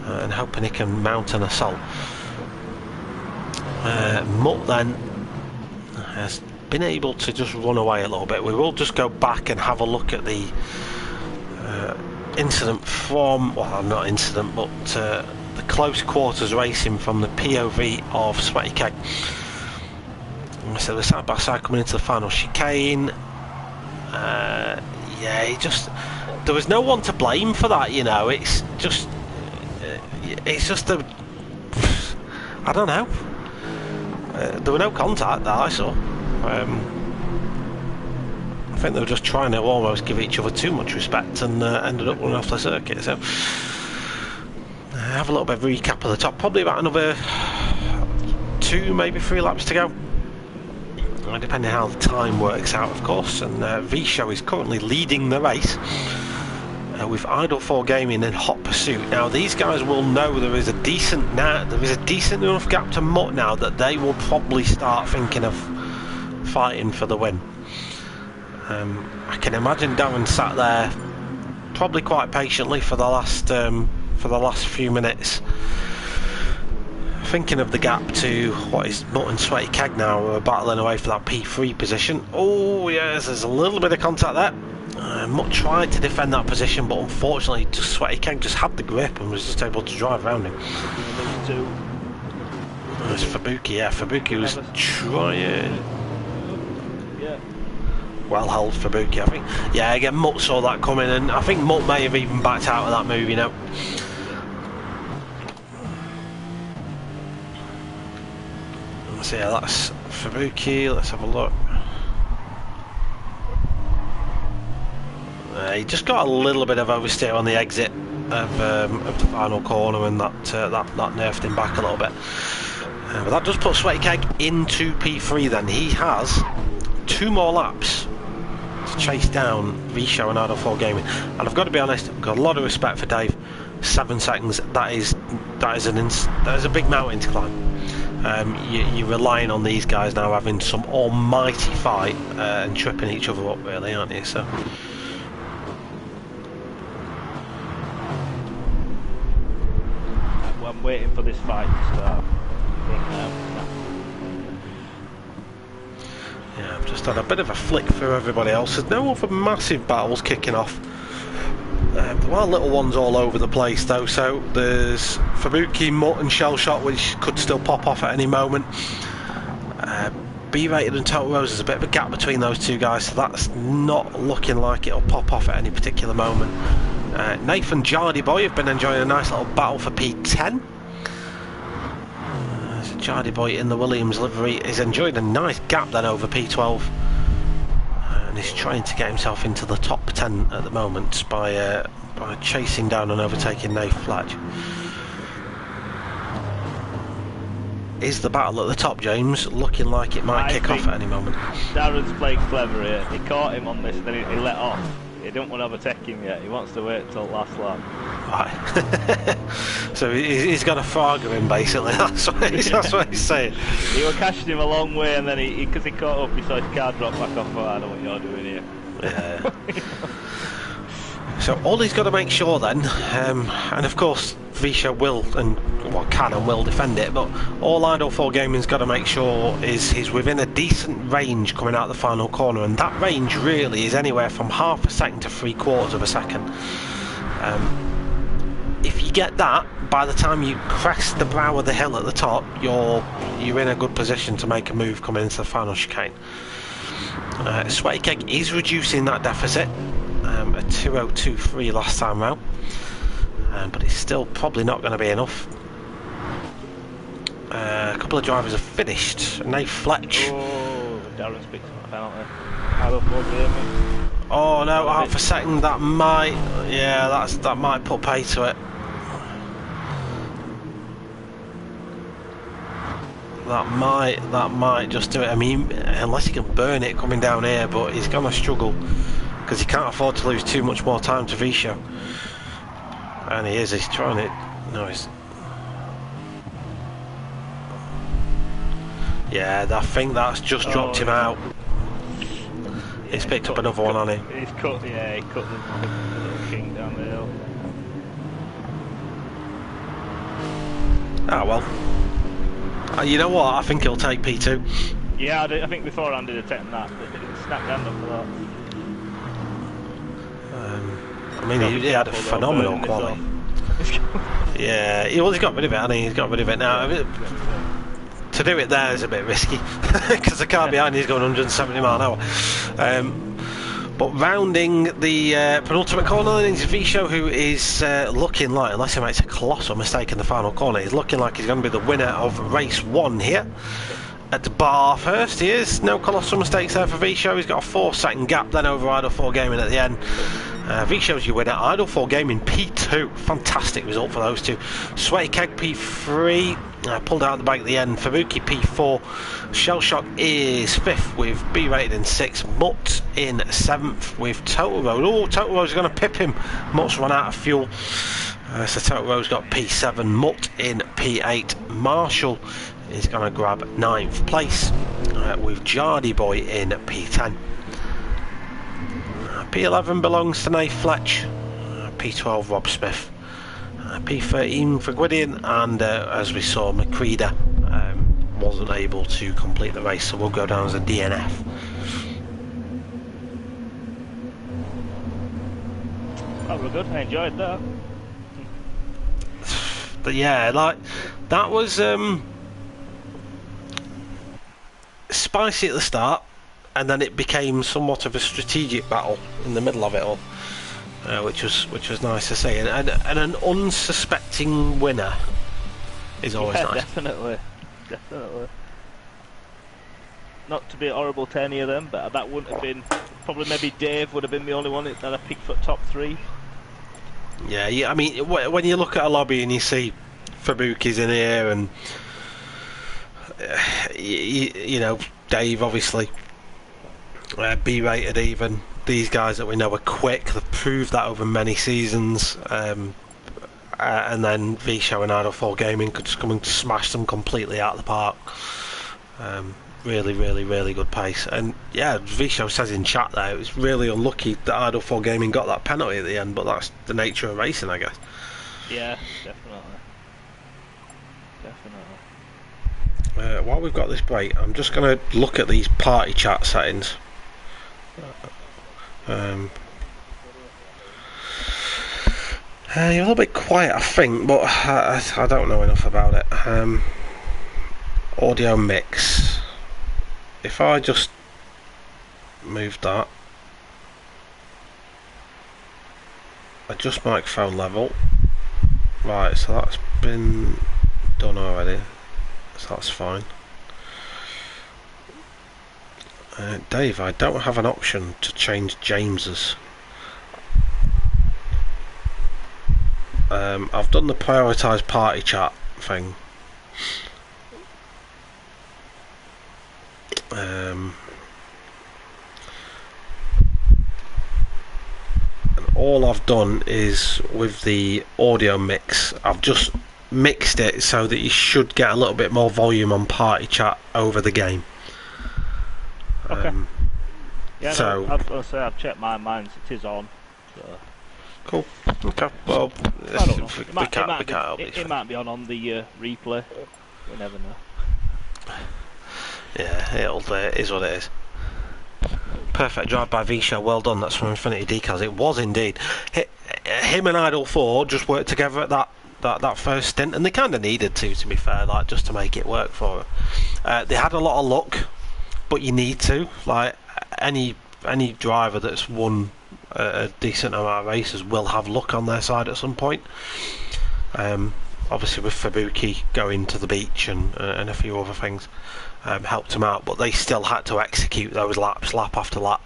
and hoping he can mount an assault. Mutt then has been able to just run away a little bit. We will just go back and have a look at the incident from, well, not incident, but the close quarters racing from the POV of Sweaty Keg. So the side by side coming into the final chicane. Yeah, there was no one to blame for that, you know. It's just I don't know. There were no contact that I saw. I think they were just trying to almost give each other too much respect, and ended up running off the circuit. So have a little bit of a recap of the top. Probably about another 2, maybe 3 laps to go, depending how the time works out, of course. And V-Show is currently leading the race with Idol 4 Gaming in hot pursuit. Now these guys will know there is a decent enough gap to Mutt now that they will probably start thinking of fighting for the win. I can imagine Darren sat there probably quite patiently for the last few minutes, thinking of the gap to what is Mutt and Sweaty Keg now, who are battling away for that P3 position. Oh yes, there's a little bit of contact there. Mutt tried to defend that position, but unfortunately Sweaty Keg just had the grip and was just able to drive around him. It was Fabuki, yeah, Fabuki was trying. Yeah. Well held Fabuki, I think. Yeah, again, Mutt saw that coming, and I think Mutt may have even backed out of that move, you know. So yeah, that's Fabuki. Let's have a look. He just got a little bit of oversteer on the exit of the final corner, and that nerfed him back a little bit. But that does put Sweaty Keg into P3 then. He has 2 more laps to chase down Visho and Idle 4 Gaming. And I've got to be honest, I've got a lot of respect for Dave. 7 seconds, that is a big mountain to climb. You're relying on these guys now having some almighty fight and tripping each other up, really, aren't you? So. I'm waiting for this fight to start. Yeah, I've just had a bit of a flick through everybody else. There's no other massive battles kicking off. There are little ones all over the place though, so there's Fabuki, Mutt and Shellshot, which could still pop off at any moment. B-Rated and Total Rose, there's a bit of a gap between those two guys, so that's not looking like it'll pop off at any particular moment. Nathan Jardy Boy have been enjoying a nice little battle for P10. Jardy Boy in the Williams livery is enjoying a nice gap then over P12, and is trying to get himself into the top 10 at the moment by chasing down and overtaking Nath Fletch. Is the battle at the top, James, looking like it might kick off at any moment? Darren's playing clever here. He caught him on this, then he let off. He didn't want to overtake him yet. He wants to wait till last lap. Right. So he's got a Fargo in, basically. That's what he's saying. He was catching him a long way, and then because he caught up, he saw his car drop back off. Oh, I know what you're doing here. Yeah. So all he's got to make sure then, and of course Visha can and will defend it, but all Idle 4 Gaming's got to make sure is he's within a decent range coming out the final corner, and that range really is anywhere from half a second to 3/4 of a second. If you get that, by the time you crest the brow of the hill at the top, you're in a good position to make a move coming into the final chicane. Sweaty Keg is reducing that deficit. A 2:02.3 last time round, but it's still probably not going to be enough. A couple of drivers have finished. Nath Fletch. Oh, Darren's picked up a penalty. Idle 4 Gaming. Oh no, half a second. That might put pay to it. That might just do it. I mean, unless he can burn it coming down here, but he's going to struggle, because he can't afford to lose too much more time to Visho. And he's trying it. No, he's... Yeah, I think that's just dropped him out. He's picked up another one on him. He cut the little king down the hill. Ah well. You know what, I think he'll take P2. Yeah, I think beforehand he'd have taken that, but he didn't snap hand up for that. I mean, he had a phenomenal quality. Yeah, he's got rid of it, hasn't he? He's got rid of it now. To do it there is a bit risky, because the car behind he's going 170 mile an hour. But rounding the penultimate corner, then it's Visho, who is looking like, unless he makes a colossal mistake in the final corner, he's looking like he's going to be the winner of race 1 here at Barfirst. He is. No colossal mistakes there for Visho. He's got a 4-second gap then over Idle 4 Gaming at the end. Visho's your winner. Idle 4 Gaming P2. Fantastic result for those two. Sweaty Keg P3. Pulled out the back at the end. Fabuki P4. Shellshock is 5th with B-Rated in 6th. Mutt in 7th with Total Road. Oh, Total Road's going to pip him. Mutt's run out of fuel. So Total Road's got P7. Mutt in P8. Marshall is going to grab 9th place with Jardy Boy in P10. P11 belongs to Nath Fletch. P12 Rob Smith, P13 for Gwydion, and as we saw, McCreada wasn't able to complete the race, so we'll go down as a DNF. That was good, I enjoyed that. But yeah, like, that was spicy at the start, and then it became somewhat of a strategic battle in the middle of it all, which was nice to see. And an unsuspecting winner is always nice. Definitely. Not to be horrible to any of them, but that wouldn't have been. Probably maybe Dave would have been the only one that I picked for top 3. Yeah. I mean, when you look at a lobby and you see Fabuki's in here, and you know, Dave obviously, B-rated even, these guys that we know are quick, they've proved that over many seasons, and then V-Show and Idle 4 Gaming could just come and smash them completely out of the park. Really good pace. And yeah, V-Show says in chat there, it was really unlucky that Idle 4 Gaming got that penalty at the end, but that's the nature of racing, I guess. Yeah, definitely. While we've got this break, I'm just going to look at these party chat settings. You're a little bit quiet, I think, but I don't know enough about it. Audio mix. If I just move that, adjust microphone level. Right, so that's been done already, so that's fine. Dave, I don't have an option to change James's. I've done the prioritise party chat thing. And all I've done is with the audio mix, I've just mixed it so that you should get a little bit more volume on party chat over the game. Okay. Yeah, so I've checked mine, it is on. So. Cool. Okay. Well, I don't know. It might be on the replay. We never know. Yeah, it is what it is. Perfect drive by V-Show, well done. That's from Infinity Decals. It was indeed. Him and Idle 4 just worked together at that first stint, and they kind of needed to be fair, like, just to make it work for them. They had a lot of luck, but you need to. Like, any driver that's won a decent amount of races will have luck on their side at some point. Obviously with Fabuki going to the beach and a few other things helped them out, but they still had to execute those laps, lap after lap,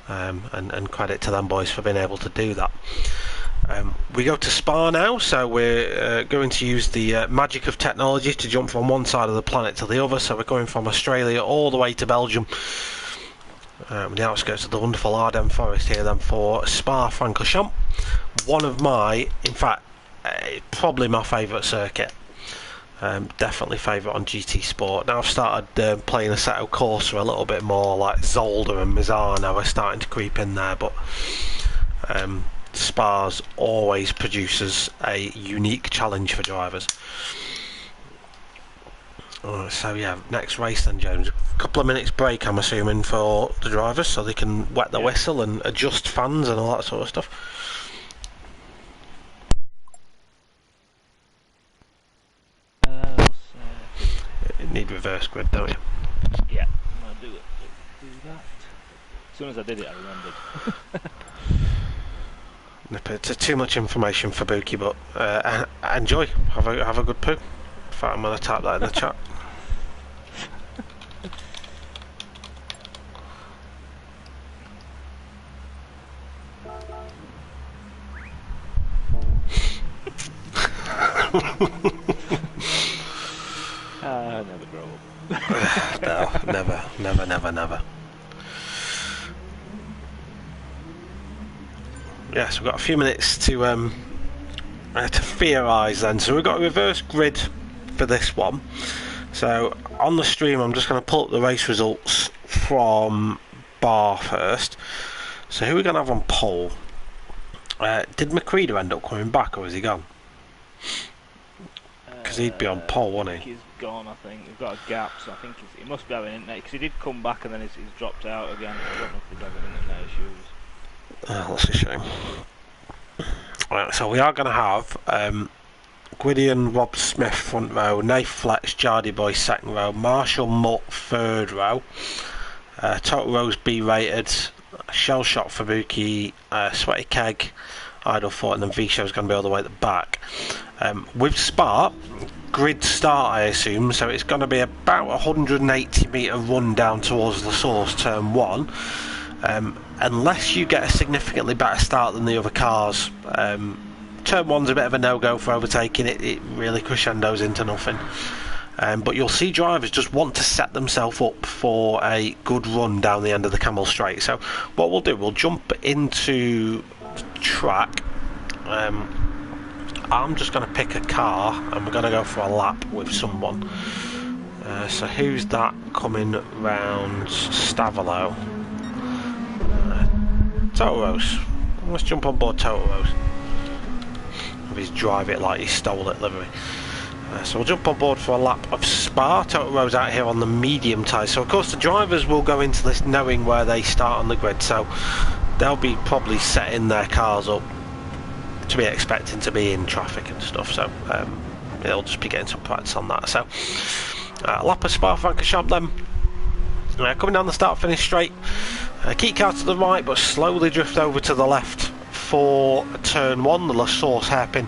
and credit to them boys for being able to do that. We go to Spa now, so we're going to use the magic of technology to jump from one side of the planet to the other. So we're going from Australia all the way to Belgium, the outskirts of the wonderful Ardennes Forest here then for Spa-Francorchamps. One of my, in fact, probably my favourite circuit. Definitely favourite on GT Sport. Now I've started playing Assetto Corsa a little bit more, like Zolder and Misano are starting to creep in there, but Spas always produces a unique challenge for drivers. So yeah, next race then, James. A couple of minutes break, I'm assuming, for the drivers, so they can wet the whistle and adjust fans and all that sort of stuff. You need reverse grid, don't you? Yeah, I'm gonna do that. As soon as I did it, I remembered. It's too much information for Buki, but enjoy. Have a good poo. In fact, I'm gonna type that in the chat. Never grow up. No, never. Yes, we've got a few minutes to theorise then. So we've got a reverse grid for this one. So on the stream, I'm just going to pull up the race results from Bar first. So who are we going to have on pole? Did McCready end up coming back, or was he gone? Because he'd be on pole, wouldn't he? He's gone, I think. We've got a gap, so I think he must be having internet, because he did come back and then he's dropped out again. I don't know if he's having internet issues. Oh, that's a shame. Right, so we are going to have Gwydion, Rob Smith front row, Nath Fletch, Jardy Boy second row, Marshall Mutt third row, Total Rose B rated, Shell Shot Fabuki, Sweaty Keg, Idle Fort, and then V-Show's going to be all the way at the back. With Spark, grid start I assume, so it's going to be about 180 metre run down towards the source, turn 1. Unless you get a significantly better start than the other cars. Turn 1's a bit of a no-go for overtaking, it really crescendos into nothing. But you'll see drivers just want to set themselves up for a good run down the end of the Camel Straight. So what we'll do, we'll jump into track. I'm just going to pick a car and we're going to go for a lap with someone. So who's that coming round Stavelot? Total Rose. Let's jump on board Total Rose. He's drive it like he stole it livery. So we'll jump on board for a lap of Spa. Total Rose out here on the medium tyre. So of course the drivers will go into this knowing where they start on the grid. So they'll be probably setting their cars up to be expecting to be in traffic and stuff. So they'll just be getting some practice on that. So lap of Spa Francorchamps then. Coming down the start finish straight. Keep car to the right but slowly drift over to the left for turn 1, the La Source hairpin.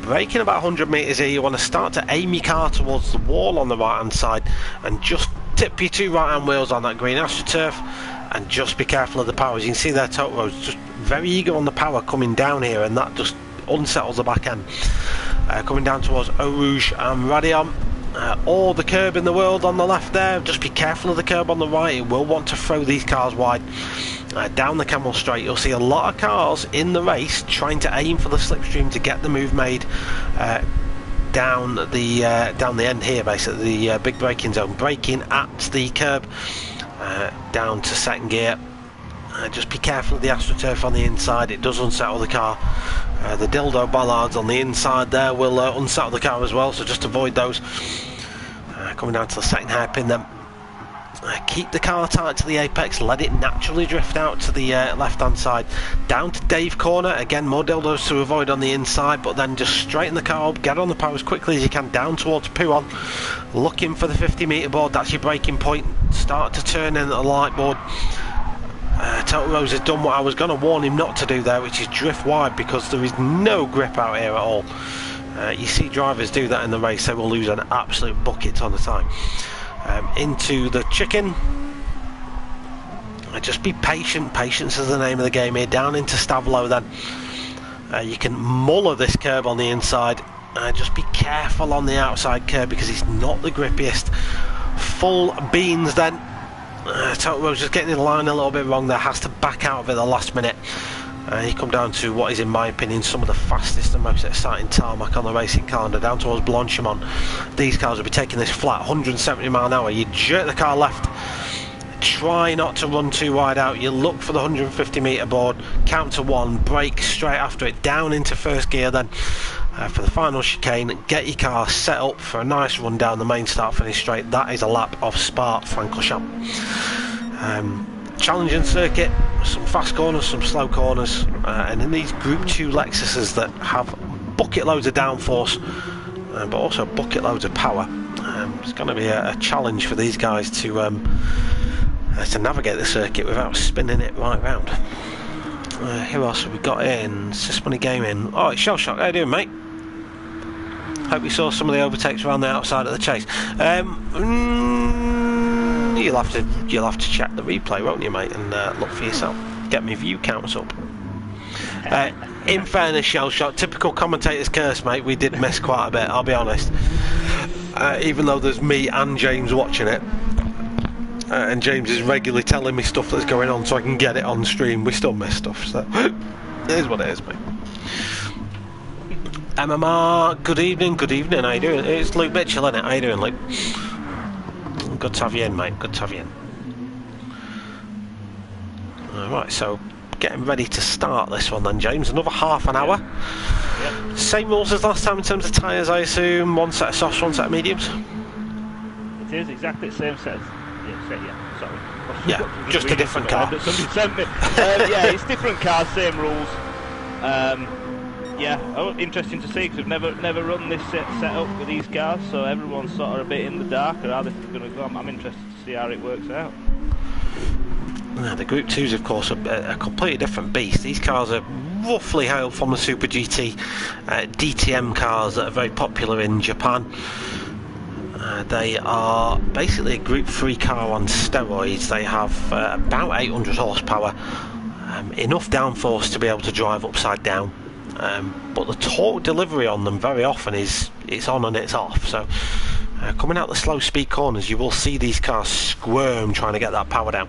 Braking about 100 metres here, you want to start to aim your car towards the wall on the right hand side and just tip your 2 right hand wheels on that green AstroTurf and just be careful of the power. As you can see there, Total Rose just very eager on the power coming down here, and that just unsettles the back end. Coming down towards Eau Rouge and Radion. Or the curb in the world on the left there, just be careful of the curb on the right, it will want to throw these cars wide. Down the Camel Straight you'll see a lot of cars in the race trying to aim for the slipstream to get the move made down the end here, basically the big braking zone, braking at the curb down to second gear. Just be careful of the AstroTurf on the inside, it does unsettle the car. The dildo bollards on the inside there will unsettle the car as well, so just avoid those. Coming down to the second hairpin then. Keep the car tight to the apex, let it naturally drift out to the left hand side. Down to Dave Corner, again more dildos to avoid on the inside, but then just straighten the car up, get on the power as quickly as you can down towards Pouon. Looking for the 50 metre board, that's your braking point. Start to turn in at the light board. Total Rose has done what I was going to warn him not to do there, which is drift wide, because there is no grip out here at all. You see drivers do that in the race, they will lose an absolute bucket ton of time. Into the chicken. Just be patient, patience is the name of the game here. Down into Stavelot then. You can muller this curb on the inside. Just be careful on the outside curb because it's not the grippiest. Full beans then. Total Rose just getting in line a little bit wrong there, has to back out of it the last minute. You come down to what is in my opinion some of the fastest and most exciting tarmac on the racing calendar, down towards Blanchimont. These cars will be taking this flat 170 mile an hour. You jerk the car left, try not to run too wide out, you look for the 150 metre board, count to 1, brake straight after it, down into first gear then. For the final chicane, get your car set up for a nice run down the main start finish straight. That is a lap of Spa Francorchamps. Challenging circuit, some fast corners, some slow corners, and in these Group 2 Lexuses that have bucket loads of downforce, but also bucket loads of power. It's going to be a challenge for these guys to navigate the circuit without spinning it right round. Who else have we got in? Sis Money Gaming. Oh, it's Shell Shock. How you doing, mate? Hope you saw some of the overtakes around the outside of the chase. You'll have to check the replay, won't you, mate, and look for yourself. Get me view counts up. In fairness, Shell Shock, typical commentator's curse, mate. We did miss quite a bit, I'll be honest. Even though there's me and James watching it, and James is regularly telling me stuff that's going on so I can get it on stream, we still miss stuff. So it is what it is, mate. MMR, good evening, how you doing? It's Luke Mitchell, isn't it? How you doing, Luke? Good to have you in, mate, good to have you in. Alright, so getting ready to start this one then, James. Another half an hour. Yep. Same rules as last time in terms of tyres, I assume. One set of softs, one set of mediums. It is exactly the same set. Yeah, sorry. Yeah, just a different car. That somebody sent me. Yeah, it's different cars, same rules. Yeah, interesting to see because we've never run this setup with these cars, so everyone's sort of a bit in the dark or how this is going to go. I'm interested to see how it works out. Yeah, the Group 2s, of course, are a completely different beast. These cars are roughly hailed from the Super GT DTM cars that are very popular in Japan. They are basically a Group 3 car on steroids. They have about 800 horsepower, enough downforce to be able to drive upside down. But the torque delivery on them very often is it's on and it's off. So coming out the slow speed corners, you will see these cars squirm trying to get that power down.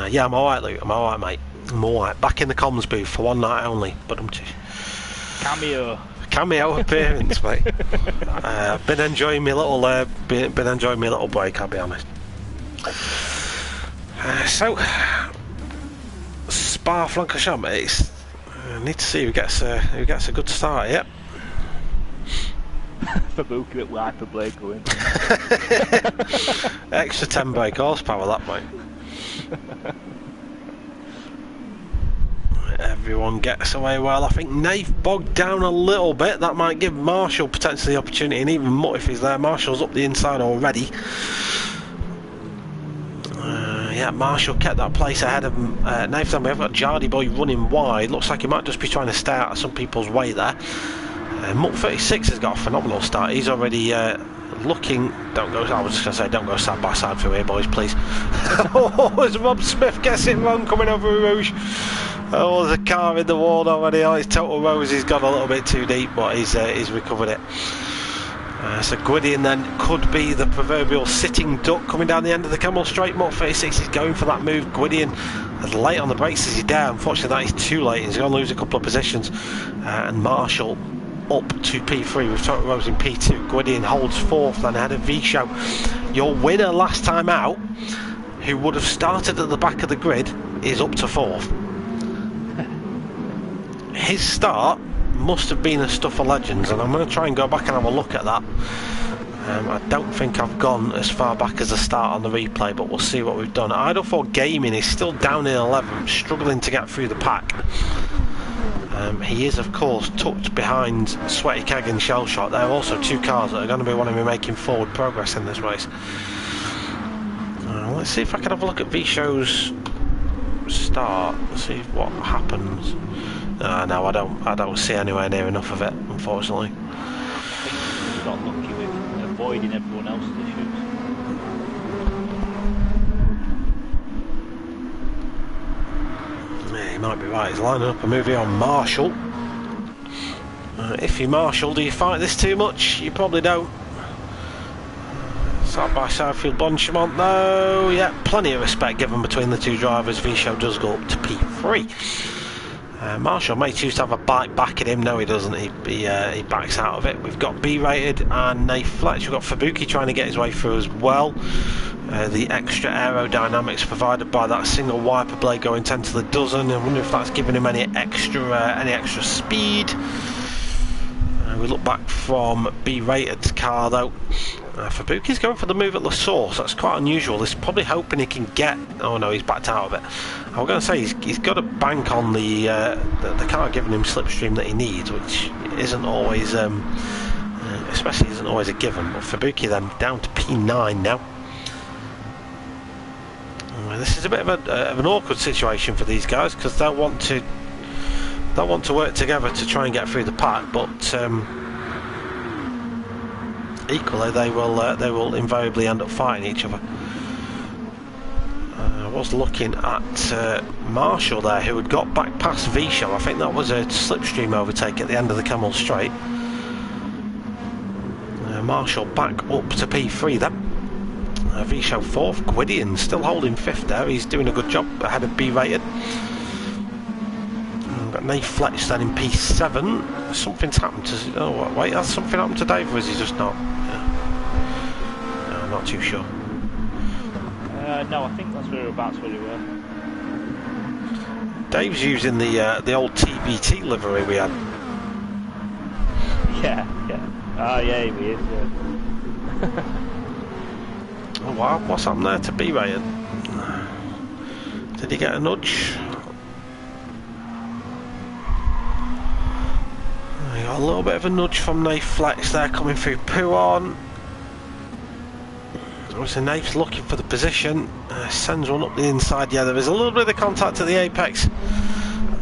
Yeah, I'm alright, Luke. I'm alright, mate. I'm alright. Back in the comms booth for one night only. But cameo appearance, mate. Been enjoying my little been enjoying my little break, I'll be honest. So Spa-Francorchamps. I need to see who gets a good start. Yep. Fabuki with wiper blade going. Extra 10 brake horsepower, that mate. Everyone gets away well. I think Nath bogged down a little bit. That might give Marshall potentially the opportunity, and even Mutt if he's there. Marshall's up the inside already. Yeah, Marshall kept that place ahead of Nath. We've got Jardy Boy running wide. Looks like he might just be trying to stay out of some people's way there. Mutt 36 has got a phenomenal start. He's already looking. I was just going to say, don't go side by side through here, boys, please. Oh, as Rob Smith gets it wrong coming over Rouge. Oh, there's a car in the wall already. Oh, his Total Rose, he's gone a little bit too deep, but he's recovered it. So Gwydion then could be the proverbial sitting duck coming down the end of the Camel Straight. Mutt 36 is going for that move. Gwydion as late on the brakes as he's down. Unfortunately, that is too late. He's going to lose a couple of positions. And Marshall up to P3 with Total Rose in P2. Gwydion holds fourth then ahead of V-Show. Your winner last time out, who would have started at the back of the grid, is up to fourth. His start must have been a Stuff of Legends, and I'm going to try and go back and have a look at that. I don't think I've gone as far back as the start on the replay, but we'll see what we've done. Idle 4 Gaming is still down in 11th, struggling to get through the pack. He is, of course, tucked behind Sweaty Keg and Shellshot. There are also two cars that are going to be wanting to be making forward progress in this race. Let's see if I can have a look at V-Show's start, see what happens. No, I don't see anywhere near enough of it, unfortunately. I think he got lucky with avoiding everyone else's issues. Yeah, he might be right. He's lining up a movie on Marshall. If you Marshall, do you fight this too much? You probably don't. Side by side field Bonchemont though. Yeah, plenty of respect given between the two drivers. V-Show does go up to P3. Marshall may choose to have a bike back at him. No, he doesn't. He backs out of it. We've got B-rated and Nath Fletch. We've got Fabuki trying to get his way through as well. The extra aerodynamics provided by that single wiper blade going 10 to the dozen. I wonder if that's giving him any extra speed. We look back from B-rated's car though. Fabuki's going for the move at the source. That's quite unusual. He's probably hoping he can get. Oh no, he's backed out of it. I was going to say he's got to bank on the car giving him slipstream that he needs, which isn't always, especially isn't always a given. But Fabuki then down to P9 now. This is a bit of an awkward situation for these guys because they'll want to work together to try and get through the pack, but equally they will invariably end up fighting each other. I was looking at Marshall there, who had got back past V-Show. I think that was a slipstream overtake at the end of the Camel Straight. Marshall back up to P3 then. V-Show fourth. Gwydion still holding fifth there. He's doing a good job ahead of B-rated. We've got Nath Fletch then in P7. Something's happened to... Oh, wait, has something happened to Dave, or is he just not? No, I'm not too sure. No, I think that's whereabouts where we were. Dave's using the old TBT livery we had. Yeah. Ah, yeah, he is. Yeah. Oh wow, what's happened there to B-rated? Did he get a nudge? He got a little bit of a nudge from Nath Flex there coming through Puon. Obviously Nath's looking for the position, sends one up the inside. Yeah, there is a little bit of contact at the apex,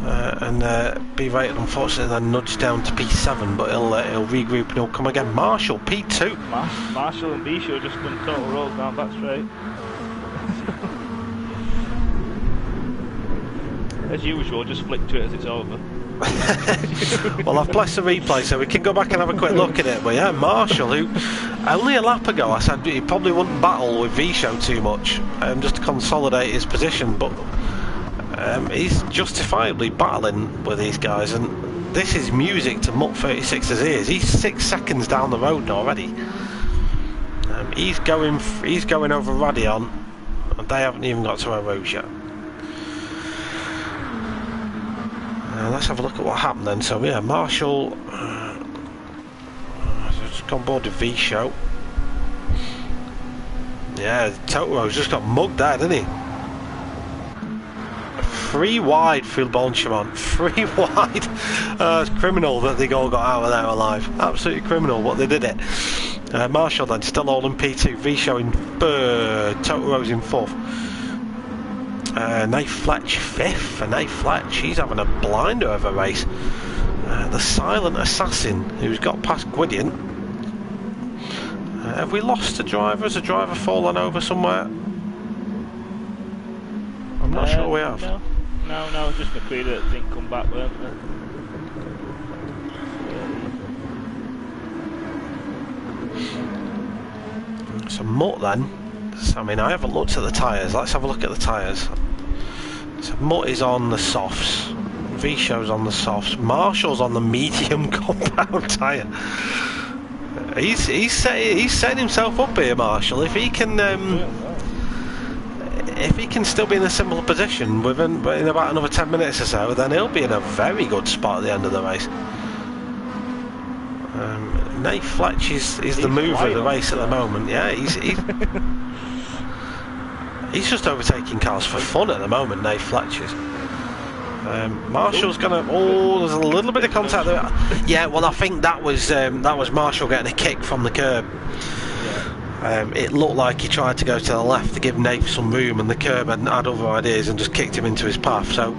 and B-rated unfortunately then nudged down to P7, but he'll regroup and he'll come again. Marshall P2. Marshall and Bisho just done total rolls down back straight. As usual, just flick to it as it's over. Well, I've pressed the replay so we can go back and have a quick look at it. But yeah, Marshall, who only a lap ago I said he probably wouldn't battle with V-Show too much, just to consolidate his position, but he's justifiably battling with these guys, and this is music to Mutt 36's ears. He's 6 seconds down the road already. He's going over Radion, and they haven't even got to Eros yet. Let's have a look at what happened then. So yeah, Marshall just gone board with V-Show. Yeah, Totoro's just got mugged there, didn't he? 3 wide through Bolshevon. 3 wide. It's criminal that they all got out of there alive. Absolutely criminal, but they did it. Marshall then still holding P2. V-Show in third. Totoro's in fourth. Nath Fletch 5th, and Nath Fletch, he's having a blinder of a race. The silent assassin who's got past Gwydion. Have we lost a driver? Has a driver fallen over somewhere? I'm not sure we have. No, just McQueen that didn't come back, weren't they? So Mutt then. I mean, I haven't looked at the tyres. Let's have a look at the tyres. So Mutt is on the softs. V-Show's on the softs. Marshall's on the medium compound tyre. He's setting himself up here, Marshall. If he can still be in a similar position in about another 10 minutes or so, then he'll be in a very good spot at the end of the race. Nath Fletch is the mover of the race at the moment. Yeah, he's just overtaking cars for fun at the moment, Nath Fletch is. Marshall's gonna. Oh, there's a little bit of contact there. Yeah, well, I think that was Marshall getting a kick from the curb. It looked like he tried to go to the left to give Nath some room, and the curb had other ideas and just kicked him into his path. So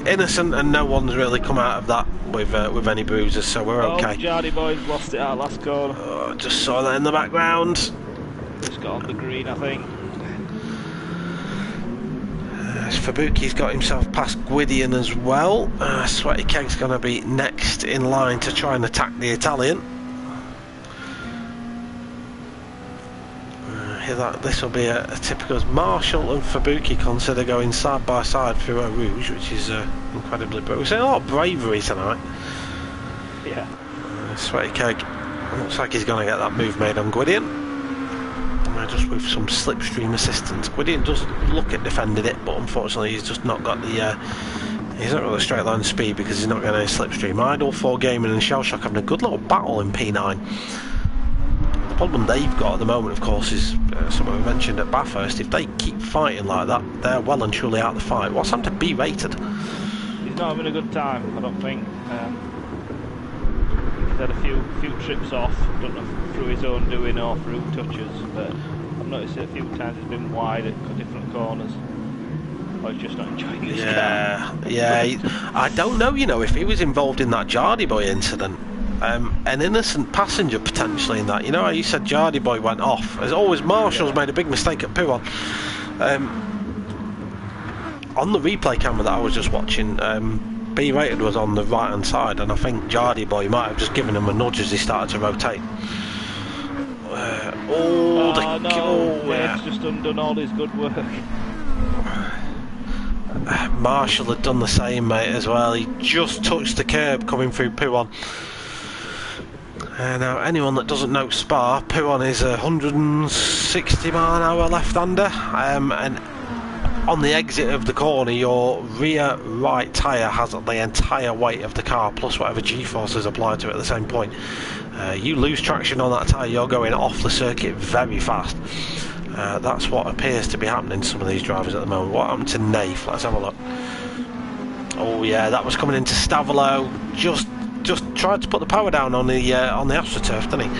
innocent, and no one's really come out of that with any bruises, so we're okay. Jardy boys lost it out last corner. Just saw that in the background. Just got on the green, I think. Fabuki's got himself past Gwydion as well. Sweaty Keg's going to be next in line to try and attack the Italian. This will be a typical Marshall and Fabuki consider going side by side through Eau Rouge, which is incredibly brave. We're seeing a lot of bravery tonight. Yeah. Sweaty Keg looks like he's going to get that move made on Gwydion. Just with some slipstream assistance. Gwydion does look at defending it, but unfortunately he's just not got the he's not got the straight line speed because he's not getting any slipstream. Idle 4 Gaming and Shellshock having a good little battle in P9. The problem they've got at the moment, of course, is something we mentioned at Bathurst. If they keep fighting like that, they're well and truly out of the fight. What's happened to B-rated? He's not having a good time, I don't think. He's had a few trips off, don't know through his own doing or through touches, but I've noticed it a few times he's been wide at different corners. Or he's just not enjoying his car. Yeah, I don't know, if he was involved in that Jardy Boy incident. An innocent passenger potentially in that. You know how you said Jardy Boy went off? As always, Marshall's made a big mistake at Puon. On the replay camera that I was just watching, B-rated was on the right hand side, and I think Jardy Boy might have just given him a nudge as he started to rotate. It's just undone all his good work. Marshall had done the same, mate, as well. He just touched the curb coming through Puon. Now, anyone that doesn't know Spa, Puon is 160 mile an hour left-hander, and on the exit of the corner, your rear right tyre has the entire weight of the car plus whatever G-force is applied to it at the same point. You lose traction on that tyre, you're going off the circuit very fast. That's what appears to be happening to some of these drivers at the moment. What happened to Nath? Let's have a look. Oh yeah, that was coming into Stavolo. Just tried to put the power down on the AstroTurf, didn't he?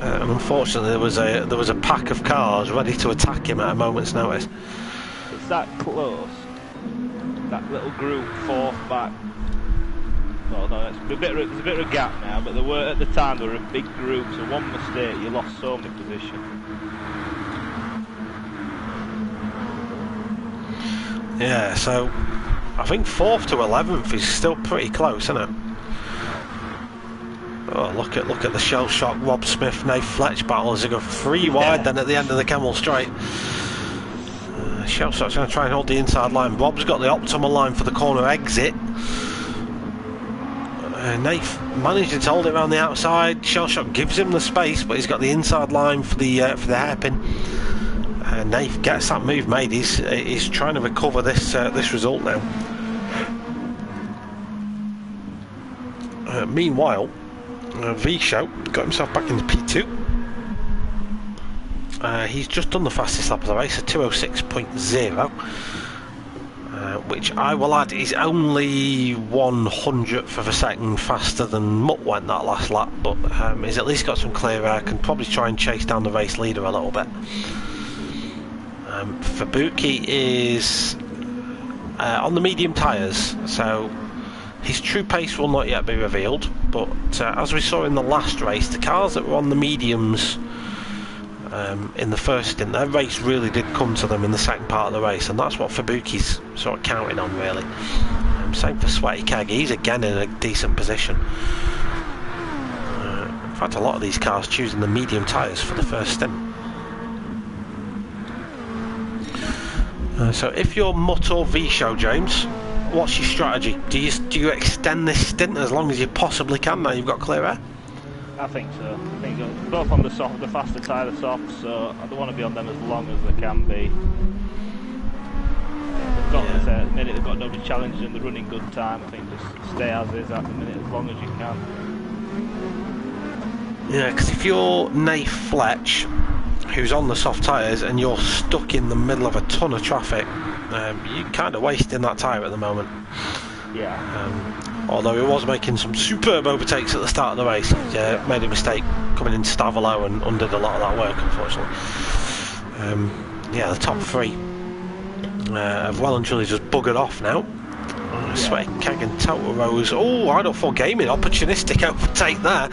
And unfortunately, there was a pack of cars ready to attack him at a moment's notice. It's that close. That little group, fourth back. Well, no, there's a bit of a gap now, but there were at the time there were a big group. So one mistake, you lost so many positions. Yeah, so I think 4th to 11th is still pretty close, isn't it? Oh, look at the shell shock Rob Smith, Nate Fletch battle as they go 3 wide then at the end of the Camel Straight. Shell shock's going to try and hold the inside line. Rob's got the optimal line for the corner exit. Nate managed to hold it around the outside. Shell shock gives him the space, but he's got the inside line for the hairpin. Nate gets that move made. He's trying to recover this result now. Meanwhile, V-Show got himself back into P2. He's just done the fastest lap of the race, a 2:06.0, which I will add is only 100th of a second faster than Mutt went that last lap, but he's at least got some clear air, can probably try and chase down the race leader a little bit. Fabuki is on the medium tyres, so his true pace will not yet be revealed, but as we saw in the last race, the cars that were on the mediums in the first stint, their race really did come to them in the second part of the race, and that's what Fabuki's sort of counting on really. Same for Sweaty Keg, he's again in a decent position. In fact, a lot of these cars choosing the medium tyres for the first stint. So if you're Mutt or V-Show, James, what's your strategy? Do you extend this stint as long as you possibly can now you've got clear air? I think so. I think both on the faster tyre, the softs, so I don't want to be on them as long as they can be. They've got to say, at the minute they've got nobody challenging and they're running good time. I think just stay as is at the minute as long as you can. Yeah, because if you're Nate Fletch, who's on the soft tyres, and you're stuck in the middle of a ton of traffic, you're kind of wasting that tyre at the moment. Yeah. Although he was making some superb overtakes at the start of the race, he made a mistake coming into Stavolo and undid a lot of that work, unfortunately. Yeah, the top 3 have well and truly just buggered off now. Sweaty Keg and Total Rose. Oh, Idle4 Gaming, opportunistic overtake there.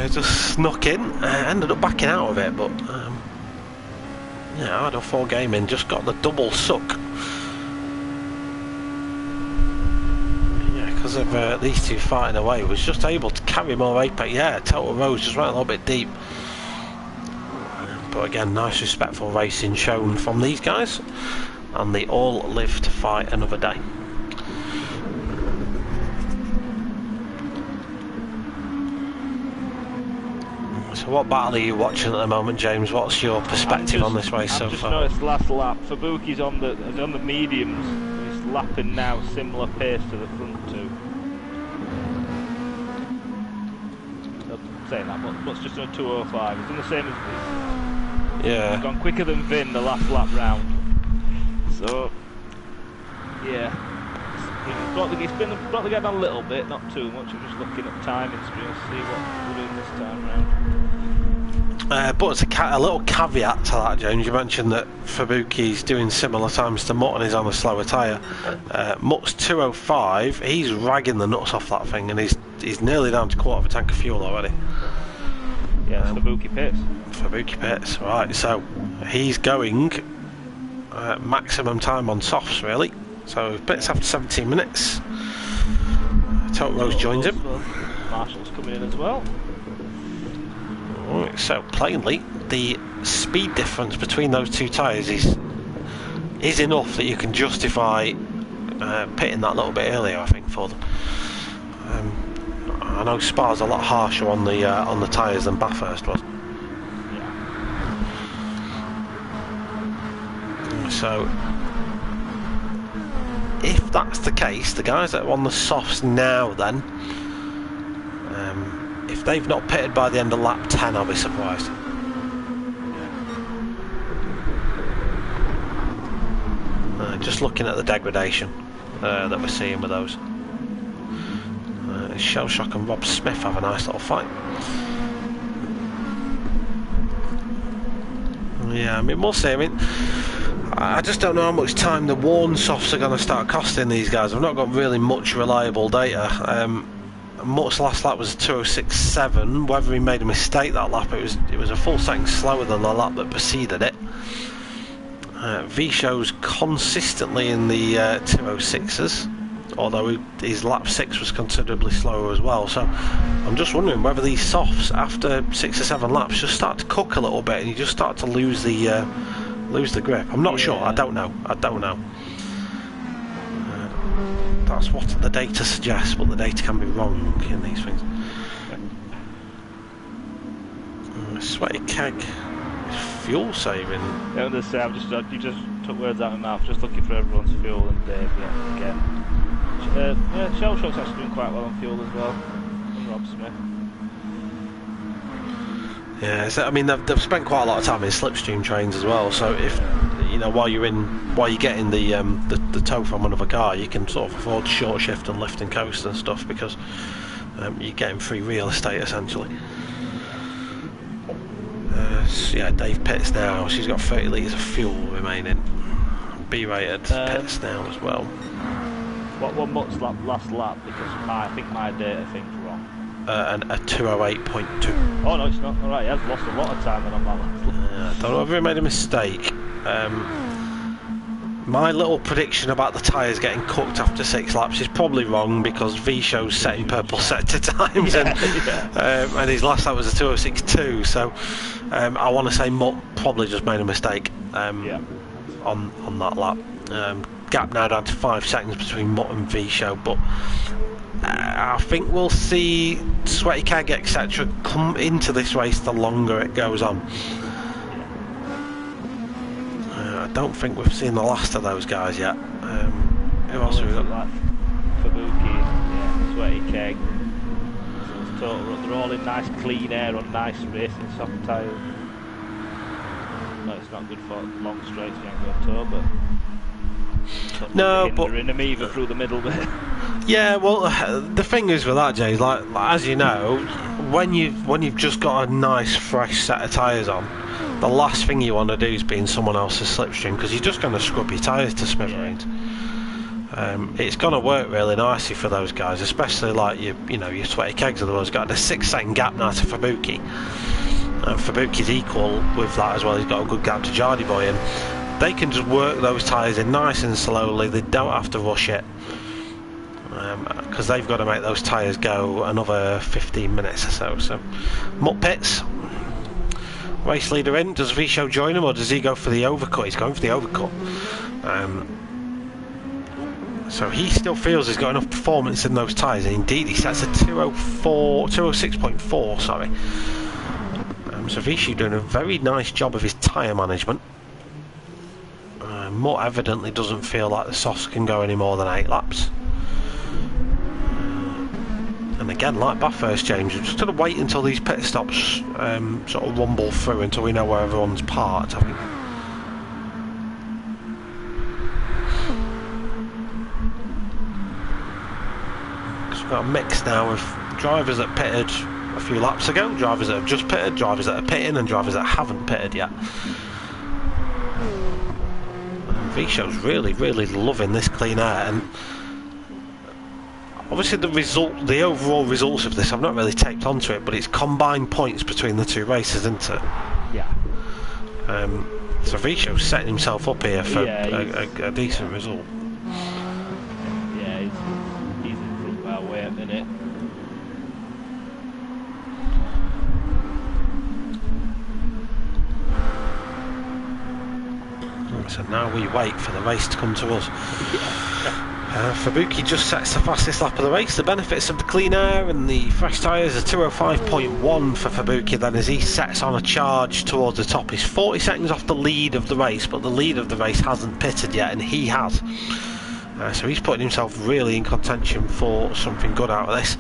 Just snuck in, ended up backing out of it, but yeah, Idle4 Gaming just got the double suck. Yeah, because of these two fighting away, was just able to carry more apex. Yeah, Total Rose just went a little bit deep. But again, nice respectful racing shown from these guys, and they all live to fight another day. So what battle are you watching at the moment, James? What's your perspective on this race so far? I've just noticed last lap, Fabuki's on the mediums, and he's lapping now similar pace to the front two. I'm saying that, but it's just on 2:05. He's done the same as yeah. He's gone quicker than Vin the last lap round. So yeah, he's brought the gap down a little bit, not too much. I'm just looking at timings to see what we're doing this time round. But it's a little caveat to that, James. You mentioned that Fabuki's doing similar times to Mutt and he's on a slower tyre. Mutt's 2:05. He's ragging the nuts off that thing, and he's nearly down to quarter of a tank of fuel already. Yeah, it's Fabuki pits. Fabuki pits, right? So he's going maximum time on softs, really. So pits after 17 minutes. Total Rose joins him. Marshall's coming in as well. Right, so plainly, the speed difference between those two tyres is enough that you can justify pitting that little bit earlier, I think, for them. I know Spa's a lot harsher on the tyres than Bathurst was. So if that's the case, the guys that are on the softs now then, if they've not pitted by the end of lap 10, I'll be surprised. Just looking at the degradation that we're seeing with those. Shell Shock and Rob Smith have a nice little fight. Yeah, I mean, we'll see. I mean, I just don't know how much time the worn softs are going to start costing these guys. I've not got really much reliable data. Mutt's last lap was 2:06.7. Whether he made a mistake that lap, it was a full second slower than the lap that preceded it. V-Show's consistently in the 2:06s, although his lap 6 was considerably slower as well. So I'm just wondering whether these softs, after 6 or 7 laps, just start to cook a little bit and you just start to lose the grip. I'm not sure. I don't know. That's what the data suggests, but the data can be wrong in these things. Sweaty Keg is fuel saving. Yeah, I'm going to say, you just took words out of my mouth. Just looking for everyone's fuel, and Dave, yeah, again. Yeah, Shell Shock's actually doing quite well on fuel as well. And Rob Smith. Yeah, so, I mean they've spent quite a lot of time in slipstream trains as well. So if you know while you're getting the tow from another car, you can sort of afford short shift and lift and coast and stuff because you're getting free real estate essentially. So yeah, Dave pits now. She's got 30 litres of fuel remaining. B-rated pits now as well. What Mutt's last lap? Because I think my data thing's wrong. And a 2:08.2. Oh no, it's not. Alright, he has lost a lot of time then on that lap. I don't know if he made a mistake. My little prediction about the tyres getting cooked after 6 laps is probably wrong because V-Show's setting purple sector times and his last lap was a 2:06.2. So I want to say Mutt probably just made a mistake on that lap. Gap now down to 5 seconds between Mutt and V-Show, but I think we'll see Sweaty Keg, etc. come into this race the longer it goes on. I don't think we've seen the last of those guys yet. Who else have we got? Like Fabuki, Sweaty Keg. So they're all in nice clean air on nice racing soft tyres. No, it's not good for long straights, you ain't going to tow, but no, but in them either through the middle bit. Yeah, well, the thing is with that, Jay, is like as you know, when you've just got a nice fresh set of tyres on, the last thing you want to do is be in someone else's slipstream because you're just going to scrub your tyres to smithereens. It's going to work really nicely for those guys, especially like your Sweaty Kegs of the world. He's got a 6-second gap now to Fabuki. Fabuki's equal with that as well. He's got a good gap to Jardy Boy, and they can just work those tyres in nice and slowly. They don't have to rush it because they've got to make those tyres go another 15 minutes or so. So Mutt pits. Race leader in. Does V-Show join him or does he go for the overcut? He's going for the overcut. So he still feels he's got enough performance in those tyres, and indeed he sets a 2:06.4, sorry. So V-Show doing a very nice job of his tyre management. Mutt evidently doesn't feel like the softs can go any more than 8 laps. And again, like Bathurst, James, we're just going to wait until these pit stops sort of rumble through until we know where everyone's parked, I think. Because we've got a mix now of drivers that pitted a few laps ago, drivers that have just pitted, drivers that are pitting, and drivers that haven't pitted yet. V-Show's really loving this clean air, and obviously the overall results of this, I've not really taped onto it, but it's combined points between the two races, isn't it? Yeah. So V-Show's setting himself up here for a decent result. Yeah, he's in front our way at the minute. So now we wait for the race to come to us. Fabuki just sets the fastest lap of the race. The benefits of the clean air and the fresh tyres are 2:05.1 for Fabuki then, as he sets on a charge towards the top. He's 40 seconds off the lead of the race, but the lead of the race hasn't pitted yet, and he has. So he's putting himself really in contention for something good out of this.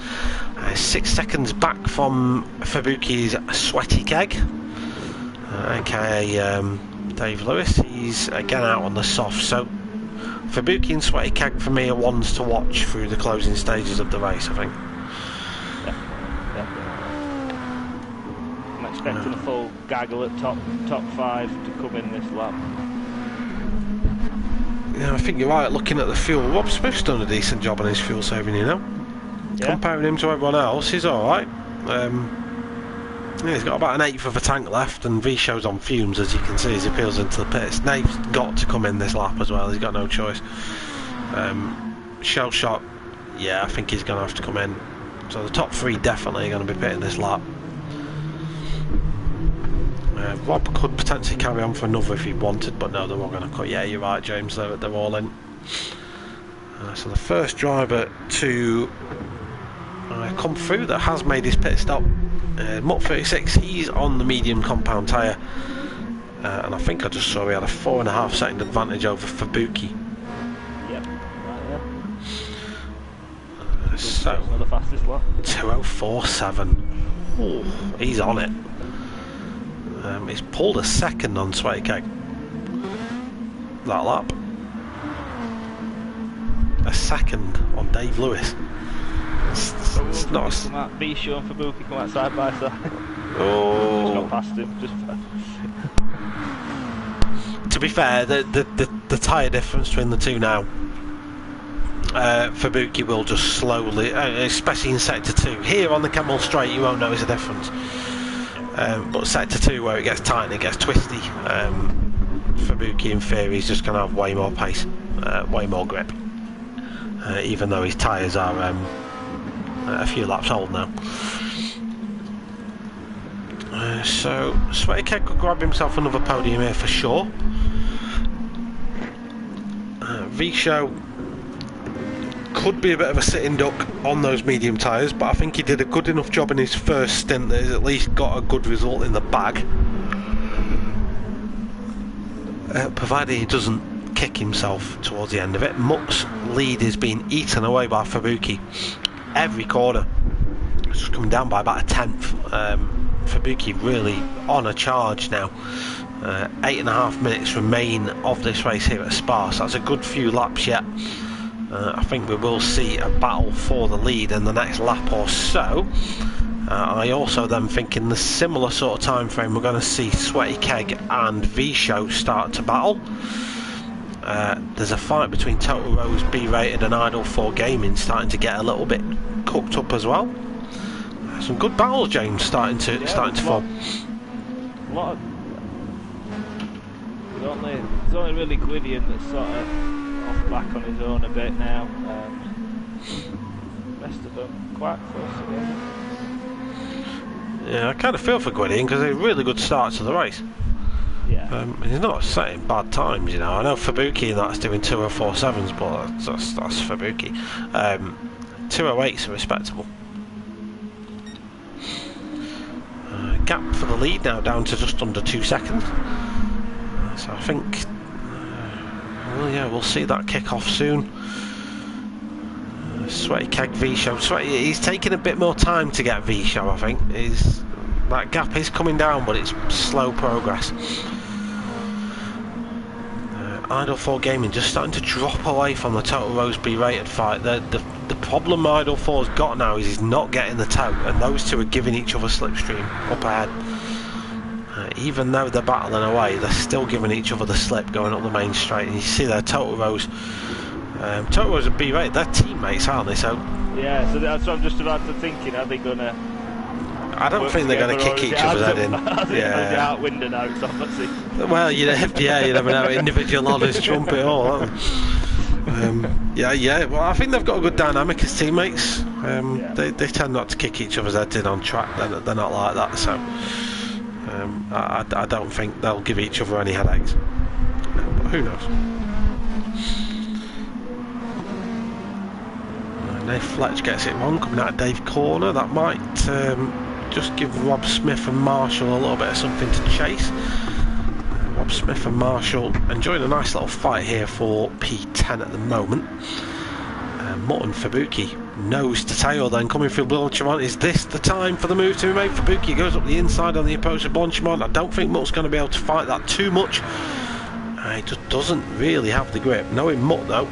6 seconds back from Fabuki's Sweaty Keg, aka Dave Lewis. He's again out on the soft, so Fabuki and Sweaty Keg for me are ones to watch through the closing stages of the race, I think. Definitely. I'm expecting a full gaggle at top 5 to come in this lap. Yeah, I think you're right. Looking at the fuel, Rob Smith's done a decent job on his fuel saving, you know. Yeah. Comparing him to everyone else, he's alright. Yeah, he's got about 1/8 of a tank left, and V-Show's on fumes, as you can see, as he peels into the pits. Nave's got to come in this lap as well, he's got no choice. Shell Shock, yeah, I think he's going to have to come in. So the top 3 definitely are going to be pitting this lap. Rob could potentially carry on for another if he wanted, but no, they're all going to cut. Yeah, you're right, James, they're all in. So the first driver to come through that has made his pit stop, Mutt 36, he's on the medium compound tyre, and I think I just saw he had a 4.5 second advantage over Fabuki. Yep, right, yeah. So the fastest lap. 2:04.7. Ooh, he's on it. He's pulled a second on Sweaty Keg that lap. A second on Dave Lewis. It's not a... V-Show and Fabuki come out side by side. Oh. Just got past him. To be fair, the tyre difference between the two now, Fabuki will just slowly, especially in sector 2. Here on the Camel Straight you won't notice a difference, but sector 2 where it gets tight and it gets twisty, Fabuki in theory is just going to have way more pace, way more grip, even though his tyres are a few laps old now. So Sweaty Keg could grab himself another podium here for sure. V-Show could be a bit of a sitting duck on those medium tyres, but I think he did a good enough job in his first stint that he's at least got a good result in the bag, provided he doesn't kick himself towards the end of it. Mutt's lead is being eaten away by Fabuki every corner. It's just coming down by about 1/10. Fabuki really on a charge now. 8.5 minutes remain of this race here at Spa, so that's a good few laps yet. I think we will see a battle for the lead in the next lap or so. I also then think in the similar sort of time frame we're going to see Sweaty Keg and V-Show start to battle. There's a fight between Total Rose, B-Rated and Idle 4 Gaming starting to get a little bit cooked up as well. Some good battles, James, starting to form. A lot of... There's only really Gwydion that's sort of off back on his own a bit now. Rest of them quite close together. Yeah, I kind of feel for Gwydion because they're a really good start to the race. Yeah. He's not setting bad times, you know. I know Fabuki and that's doing 2:04.7s, but that's Fabuki. 2:08s are respectable. Gap for the lead now down to just under 2 seconds. So I think, well, yeah, we'll see that kick off soon. Sweaty Keg, V-Show. He's taking a bit more time to get V-Show, I think. That gap is coming down, but it's slow progress. Idle 4 Gaming just starting to drop away from the Total Rose B-Rated fight. The problem Idle 4's got now is he's not getting the toe, and those two are giving each other slipstream up ahead. Even though they're battling away, they're still giving each other the slip going up the main straight. And you see there, Total Rose and B-Rated, they're teammates, aren't they? So yeah, so that's what I'm just about to thinking. Are they gonna? I don't think they're going to kick each other's head in. Yeah, outwinder now. Obviously. Well, you never know. Individual honours trump it all. Yeah. Well, I think they've got a good dynamic as teammates. They tend not to kick each other's heads in on track. They're not like that. So I don't think they'll give each other any headaches. But who knows? Nate Fletch gets it wrong coming out of Dave Corner. That might just give Rob Smith and Marshall a little bit of something to chase. Rob Smith and Marshall enjoying a nice little fight here for P10 at the moment. Mutt and Fabuki nose to tail then coming through Blanchimont. Is this the time for the move to be made? Fabuki goes up the inside on the approach of Blanchimont. I don't think Mutt's going to be able to fight that too much. He just doesn't really have the grip. Knowing Mutt though.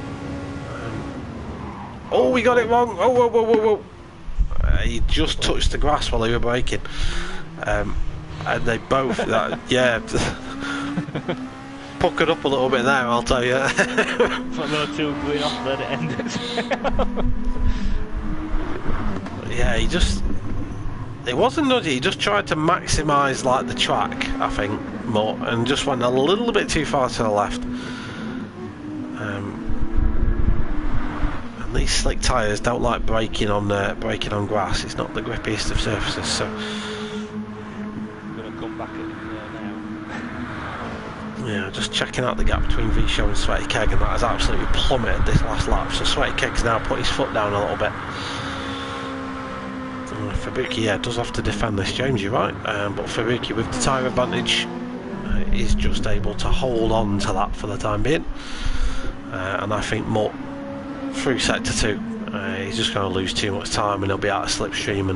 Oh, we got it wrong. Oh, whoa, whoa, whoa, whoa. He just touched the grass while they were braking. And they both, yeah, puckered up a little bit there, I'll tell you. For those two going off there, it ended. Yeah, it wasn't nudgy, he just tried to maximise like the track, I think, more, and just went a little bit too far to the left. And these slick tyres don't like braking on grass. It's not the grippiest of surfaces, so. I'm gonna come back in now. Yeah, just checking out the gap between V-Show and Sweaty Keg, and that has absolutely plummeted this last lap. So Sweaty Keg's now put his foot down a little bit. Fabuki, yeah, does have to defend this, James, you're right. But Fabuki, with the tyre advantage, is just able to hold on to that for the time being. And I think Mutt, through sector 2, he's just going to lose too much time and he'll be out of slipstream.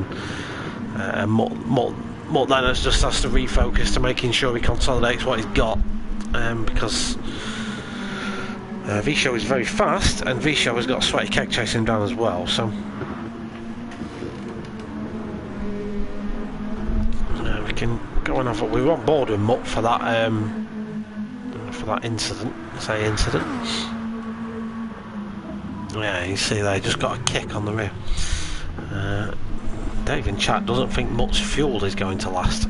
And Mutt then just has to refocus to making sure he consolidates what he's got. Because V-Show is very fast, and V-Show has got Sweaty Keg chasing him down as well. So. We can go and have we were on board with Mutt for that incident. Yeah, you see there, just got a kick on the rear. Dave in chat doesn't think Mutt's fuel is going to last.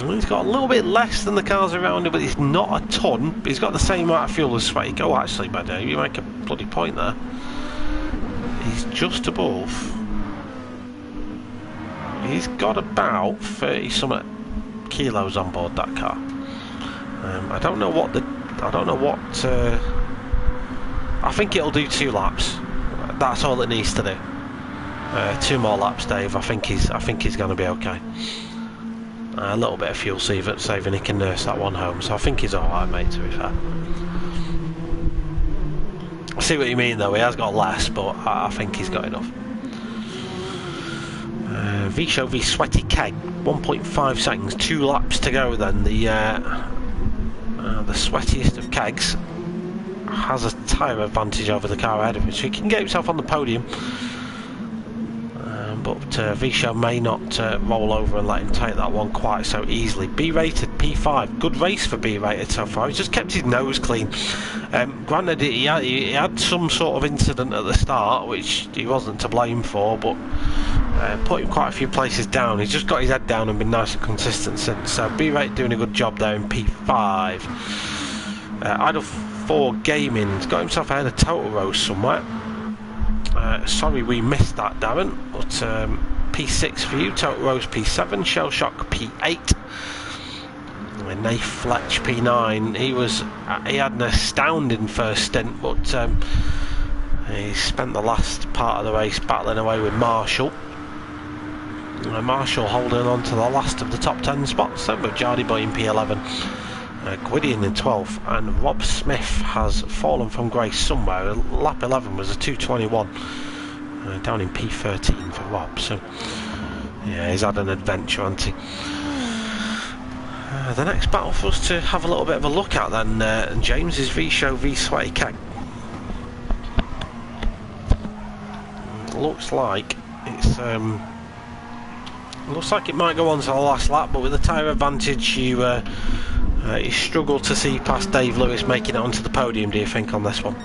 He's got a little bit less than the cars around him, but it's not a ton. He's got the same amount of fuel as Sweaty. Go actually, by Dave, you make a bloody point there. He's just above. He's got about 30-something kilos on board that car. I don't know what. I think it'll do 2 laps. That's all it needs to do. 2 more laps, Dave. I think he's going to be okay. A little bit of fuel saving, he can nurse that one home. So I think he's all right, mate. To be fair. I see what you mean, though. He has got less, but I think he's got enough. V-Show v Sweaty Keg, 1.5 seconds, 2 laps to go then. The sweatiest of kegs has a tyre advantage over the car ahead of him, so he can get himself on the podium. But V-Show may not roll over and let him take that one quite so easily. B-rated P5, good race for B-rated so far. He's just kept his nose clean. Granted, he had some sort of incident at the start, which he wasn't to blame for, but put him quite a few places down. He's just got his head down and been nice and consistent since. So B-Rate doing a good job there in P5. Idle 4 Gaming's got himself ahead of Total Rose somewhere. Sorry we missed that, Darren, but P6 for you, Total Rose P7, Shell Shock P8, and Nate Fletch P9. He had an astounding first stint, but he spent the last part of the race battling away with Marshall. Marshall holding on to the last of the top 10 spots, then with Jardy Boy in P11. Gwydion in 12th, and Rob Smith has fallen from grace somewhere. Lap 11 was a 2:21, down in P13 for Rob. So yeah, he's had an adventure, hasn't he? The next battle for us to have a little bit of a look at then, James, is V-Show v Sweaty Keg. Looks like it's looks like it might go on to the last lap, but with the tyre advantage, you struggle to see past Dave Lewis making it onto the podium, do you think, on this one?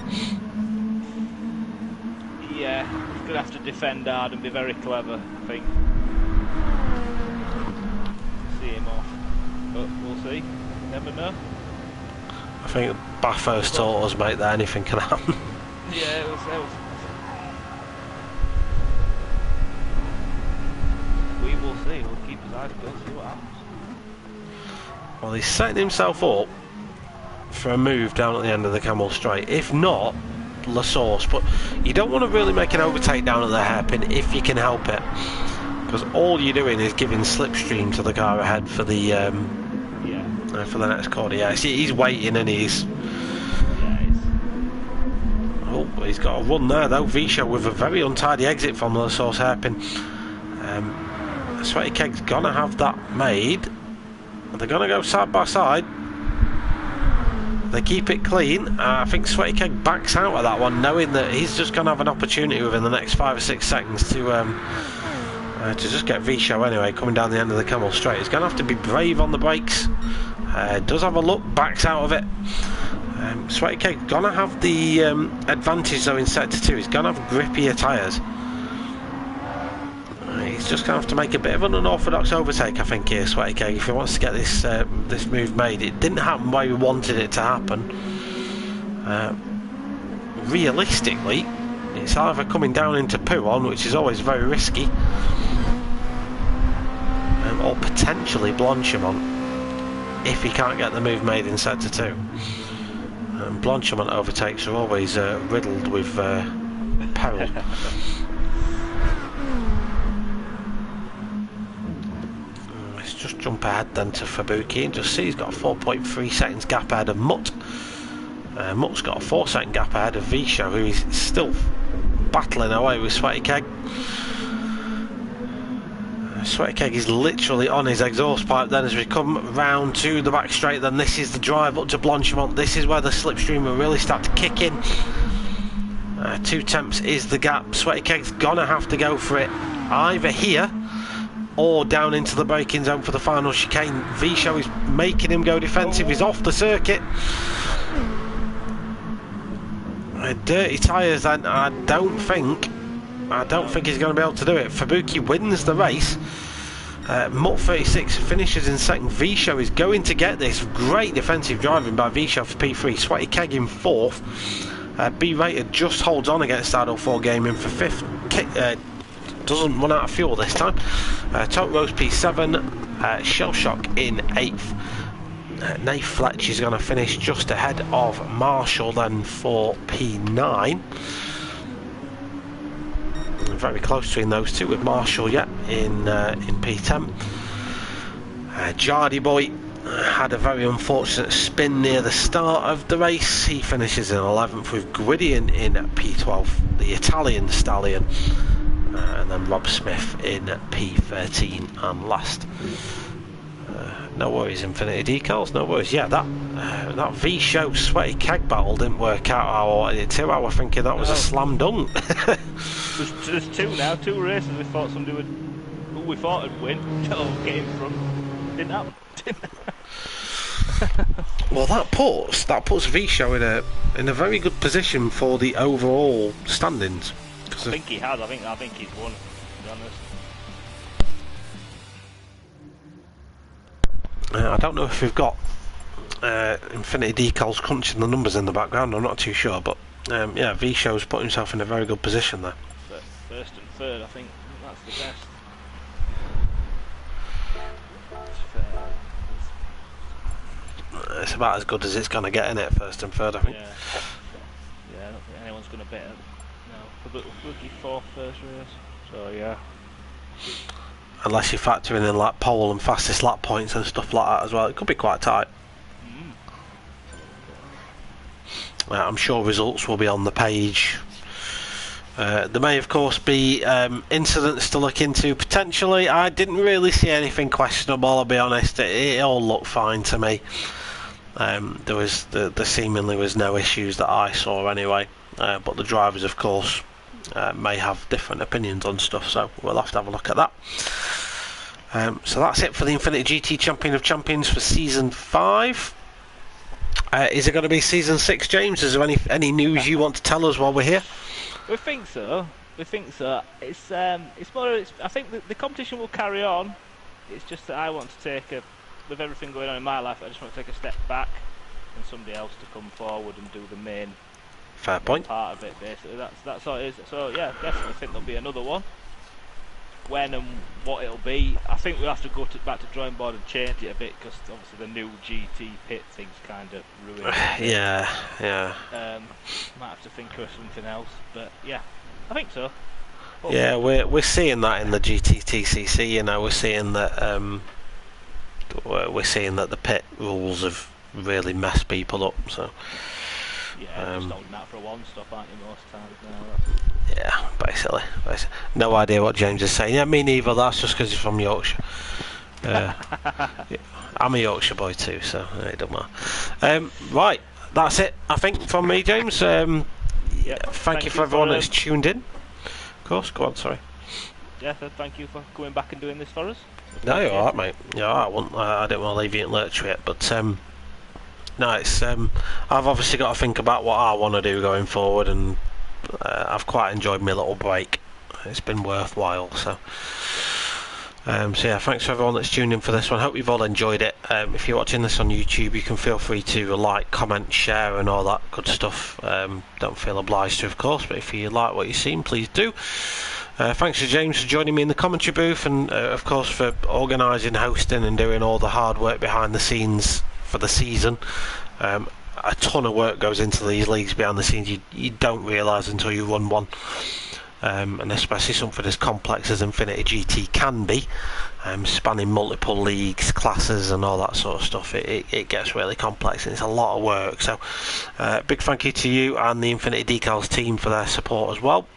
Yeah, he's going to have to defend hard and be very clever, I think. See him off, but we'll see. Never know. I think Bathurst taught us, mate, that anything can happen. Yeah, it was we will see. We'll keep his eyes peeled, see what happens. Well, he's setting himself up for a move down at the end of the Camel Straight. If not, La Source, but you don't want to really make an overtake down at the hairpin if you can help it, because all you're doing is giving slipstream to the car ahead for the for the next corner. Yeah, see, he's waiting and he's. Oh, he's got a run there though. Visho with a very untidy exit from the La Source hairpin. Sweaty Keg's gonna have that made. They're gonna go side by side. They keep it clean. I think Sweaty Keg backs out of that one, knowing that he's just gonna have an opportunity within the next 5 or 6 seconds to just get Visho anyway, coming down the end of the Camel straight. He's gonna have to be brave on the brakes. Does have a look, backs out of it. Sweaty Keg gonna have the advantage though in sector 2. He's gonna have grippier tyres. He's just gonna have to make a bit of an unorthodox overtake, I think, here, Sweaty Keg, if he wants to get this this move made. It didn't happen the way we wanted it to happen. Realistically, it's either coming down into Pouron, which is always very risky, or potentially Blanchimont if he can't get the move made in sector 2. Blanchimont overtakes are always riddled with peril. Let's just jump ahead then to Fabuki and just see he's got a 4.3 seconds gap ahead of Mutt. Mutt's got a 4-second gap ahead of Visho, who is still battling away with Sweaty Keg. Sweaty Keg is literally on his exhaust pipe then as we come round to the back straight. Then this is the drive up to Blanchimont. This is where the slipstream will really start to kick in. 2 tenths is the gap. Sweaty Keg's gonna have to go for it either here or down into the braking zone for the final chicane. Visho is making him go defensive. He's off the circuit. Dirty tyres then. I don't think he's going to be able to do it. Fabuki wins the race. Mutt 36 finishes in second. Visho is going to get this. Great defensive driving by Visho for P3. Sweaty Keg in 4th. B-Rated just holds on against Idle 4 Gaming for 5th. Doesn't run out of fuel this time. Tote Rose P7. Shell Shock in 8th. Nath Fletch is going to finish just ahead of Marshall then for P9. Very close between those two, with Marshall yet in P10. Jardy Boy had a very unfortunate spin near the start of the race. He finishes in 11th, with Gwydion in P12, the Italian stallion, and then Rob Smith in P13 and last. No worries, Infinity Decals, no worries. Yeah, that Visho Sweaty Keg battle didn't work out how I wanted it to. I was thinking that was a slam dunk. There's 2 now, 2 races we thought somebody would, who we thought would win, came from, didn't happen. Well, that puts Visho in a very good position for the overall standings. I think he has. I think he's won, to be honest. I don't know if we've got Infinity Decals crunching the numbers in the background. I'm not too sure, but yeah, Visho's put himself in a very good position there. First and third, I think that's the best. It's about as good as it's going to get in it, first and third, I think. Yeah, I don't think anyone's going to beat it. No, rookie 4th first race. So yeah. Unless you're factoring in like pole and fastest lap points and stuff like that as well, it could be quite tight. I'm sure results will be on the page. There may of course be incidents to look into potentially. I didn't really see anything questionable, I'll be honest. It all looked fine to me. There seemingly was no issues that I saw anyway, but the drivers of course may have different opinions on stuff, so we'll have to have a look at that. So that's it for the Infinity GT Champion of Champions for Season 5. Is it going to be Season 6, James? Is there any news you want to tell us while we're here? We think so. It's more. I think the competition will carry on. It's just that I want to take with everything going on in my life, I just want to take a step back and somebody else to come forward and do the main. Fair point. Part of it, basically. That's all it is. So yeah, definitely think there'll be another one. when and what it'll be. I think we'll have to go back to drawing board and change it a bit, because obviously the new GT pit thing's kind of ruined it. Yeah. Might have to think of something else, but yeah, I think so. Yeah, we're seeing that in the GTTCC. You know, we're seeing that the pit rules have really messed people up. So yeah, just holding that for a one-stop, aren't you, most times now? Yeah, basically. No idea what James is saying. Yeah, me neither. That's just because he's from Yorkshire. Yeah, I'm a Yorkshire boy too, so it don't matter. Right, that's it, I think, from me, James. Thank you for everyone that's tuned in. Of course, go on, sorry. Yeah, so thank you for coming back and doing this for us. No, you're alright, mate. You're alright. I didn't want to leave you in lurch with it, but no, it's I've obviously got to think about what I want to do going forward, and I've quite enjoyed my little break. It's been worthwhile, so yeah, thanks for everyone that's tuned in for this one. Hope you've all enjoyed it. If you're watching this on YouTube, you can feel free to like, comment, share and all that good stuff. Don't feel obliged to, of course, but if you like what you've seen, please do. Thanks to James for joining me in the commentary booth, and of course for organising, hosting and doing all the hard work behind the scenes for the season. A ton of work goes into these leagues behind the scenes you don't realise until you run one. And especially something as complex as Infinity GT can be, spanning multiple leagues, classes and all that sort of stuff. It gets really complex and it's a lot of work, so big thank you to you and the Infinity Decals team for their support as well.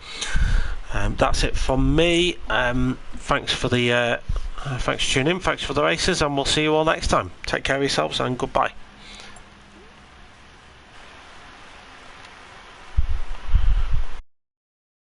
That's it from me. Thanks for tuning in, thanks for the races, and we'll see you all next time. Take care of yourselves and goodbye.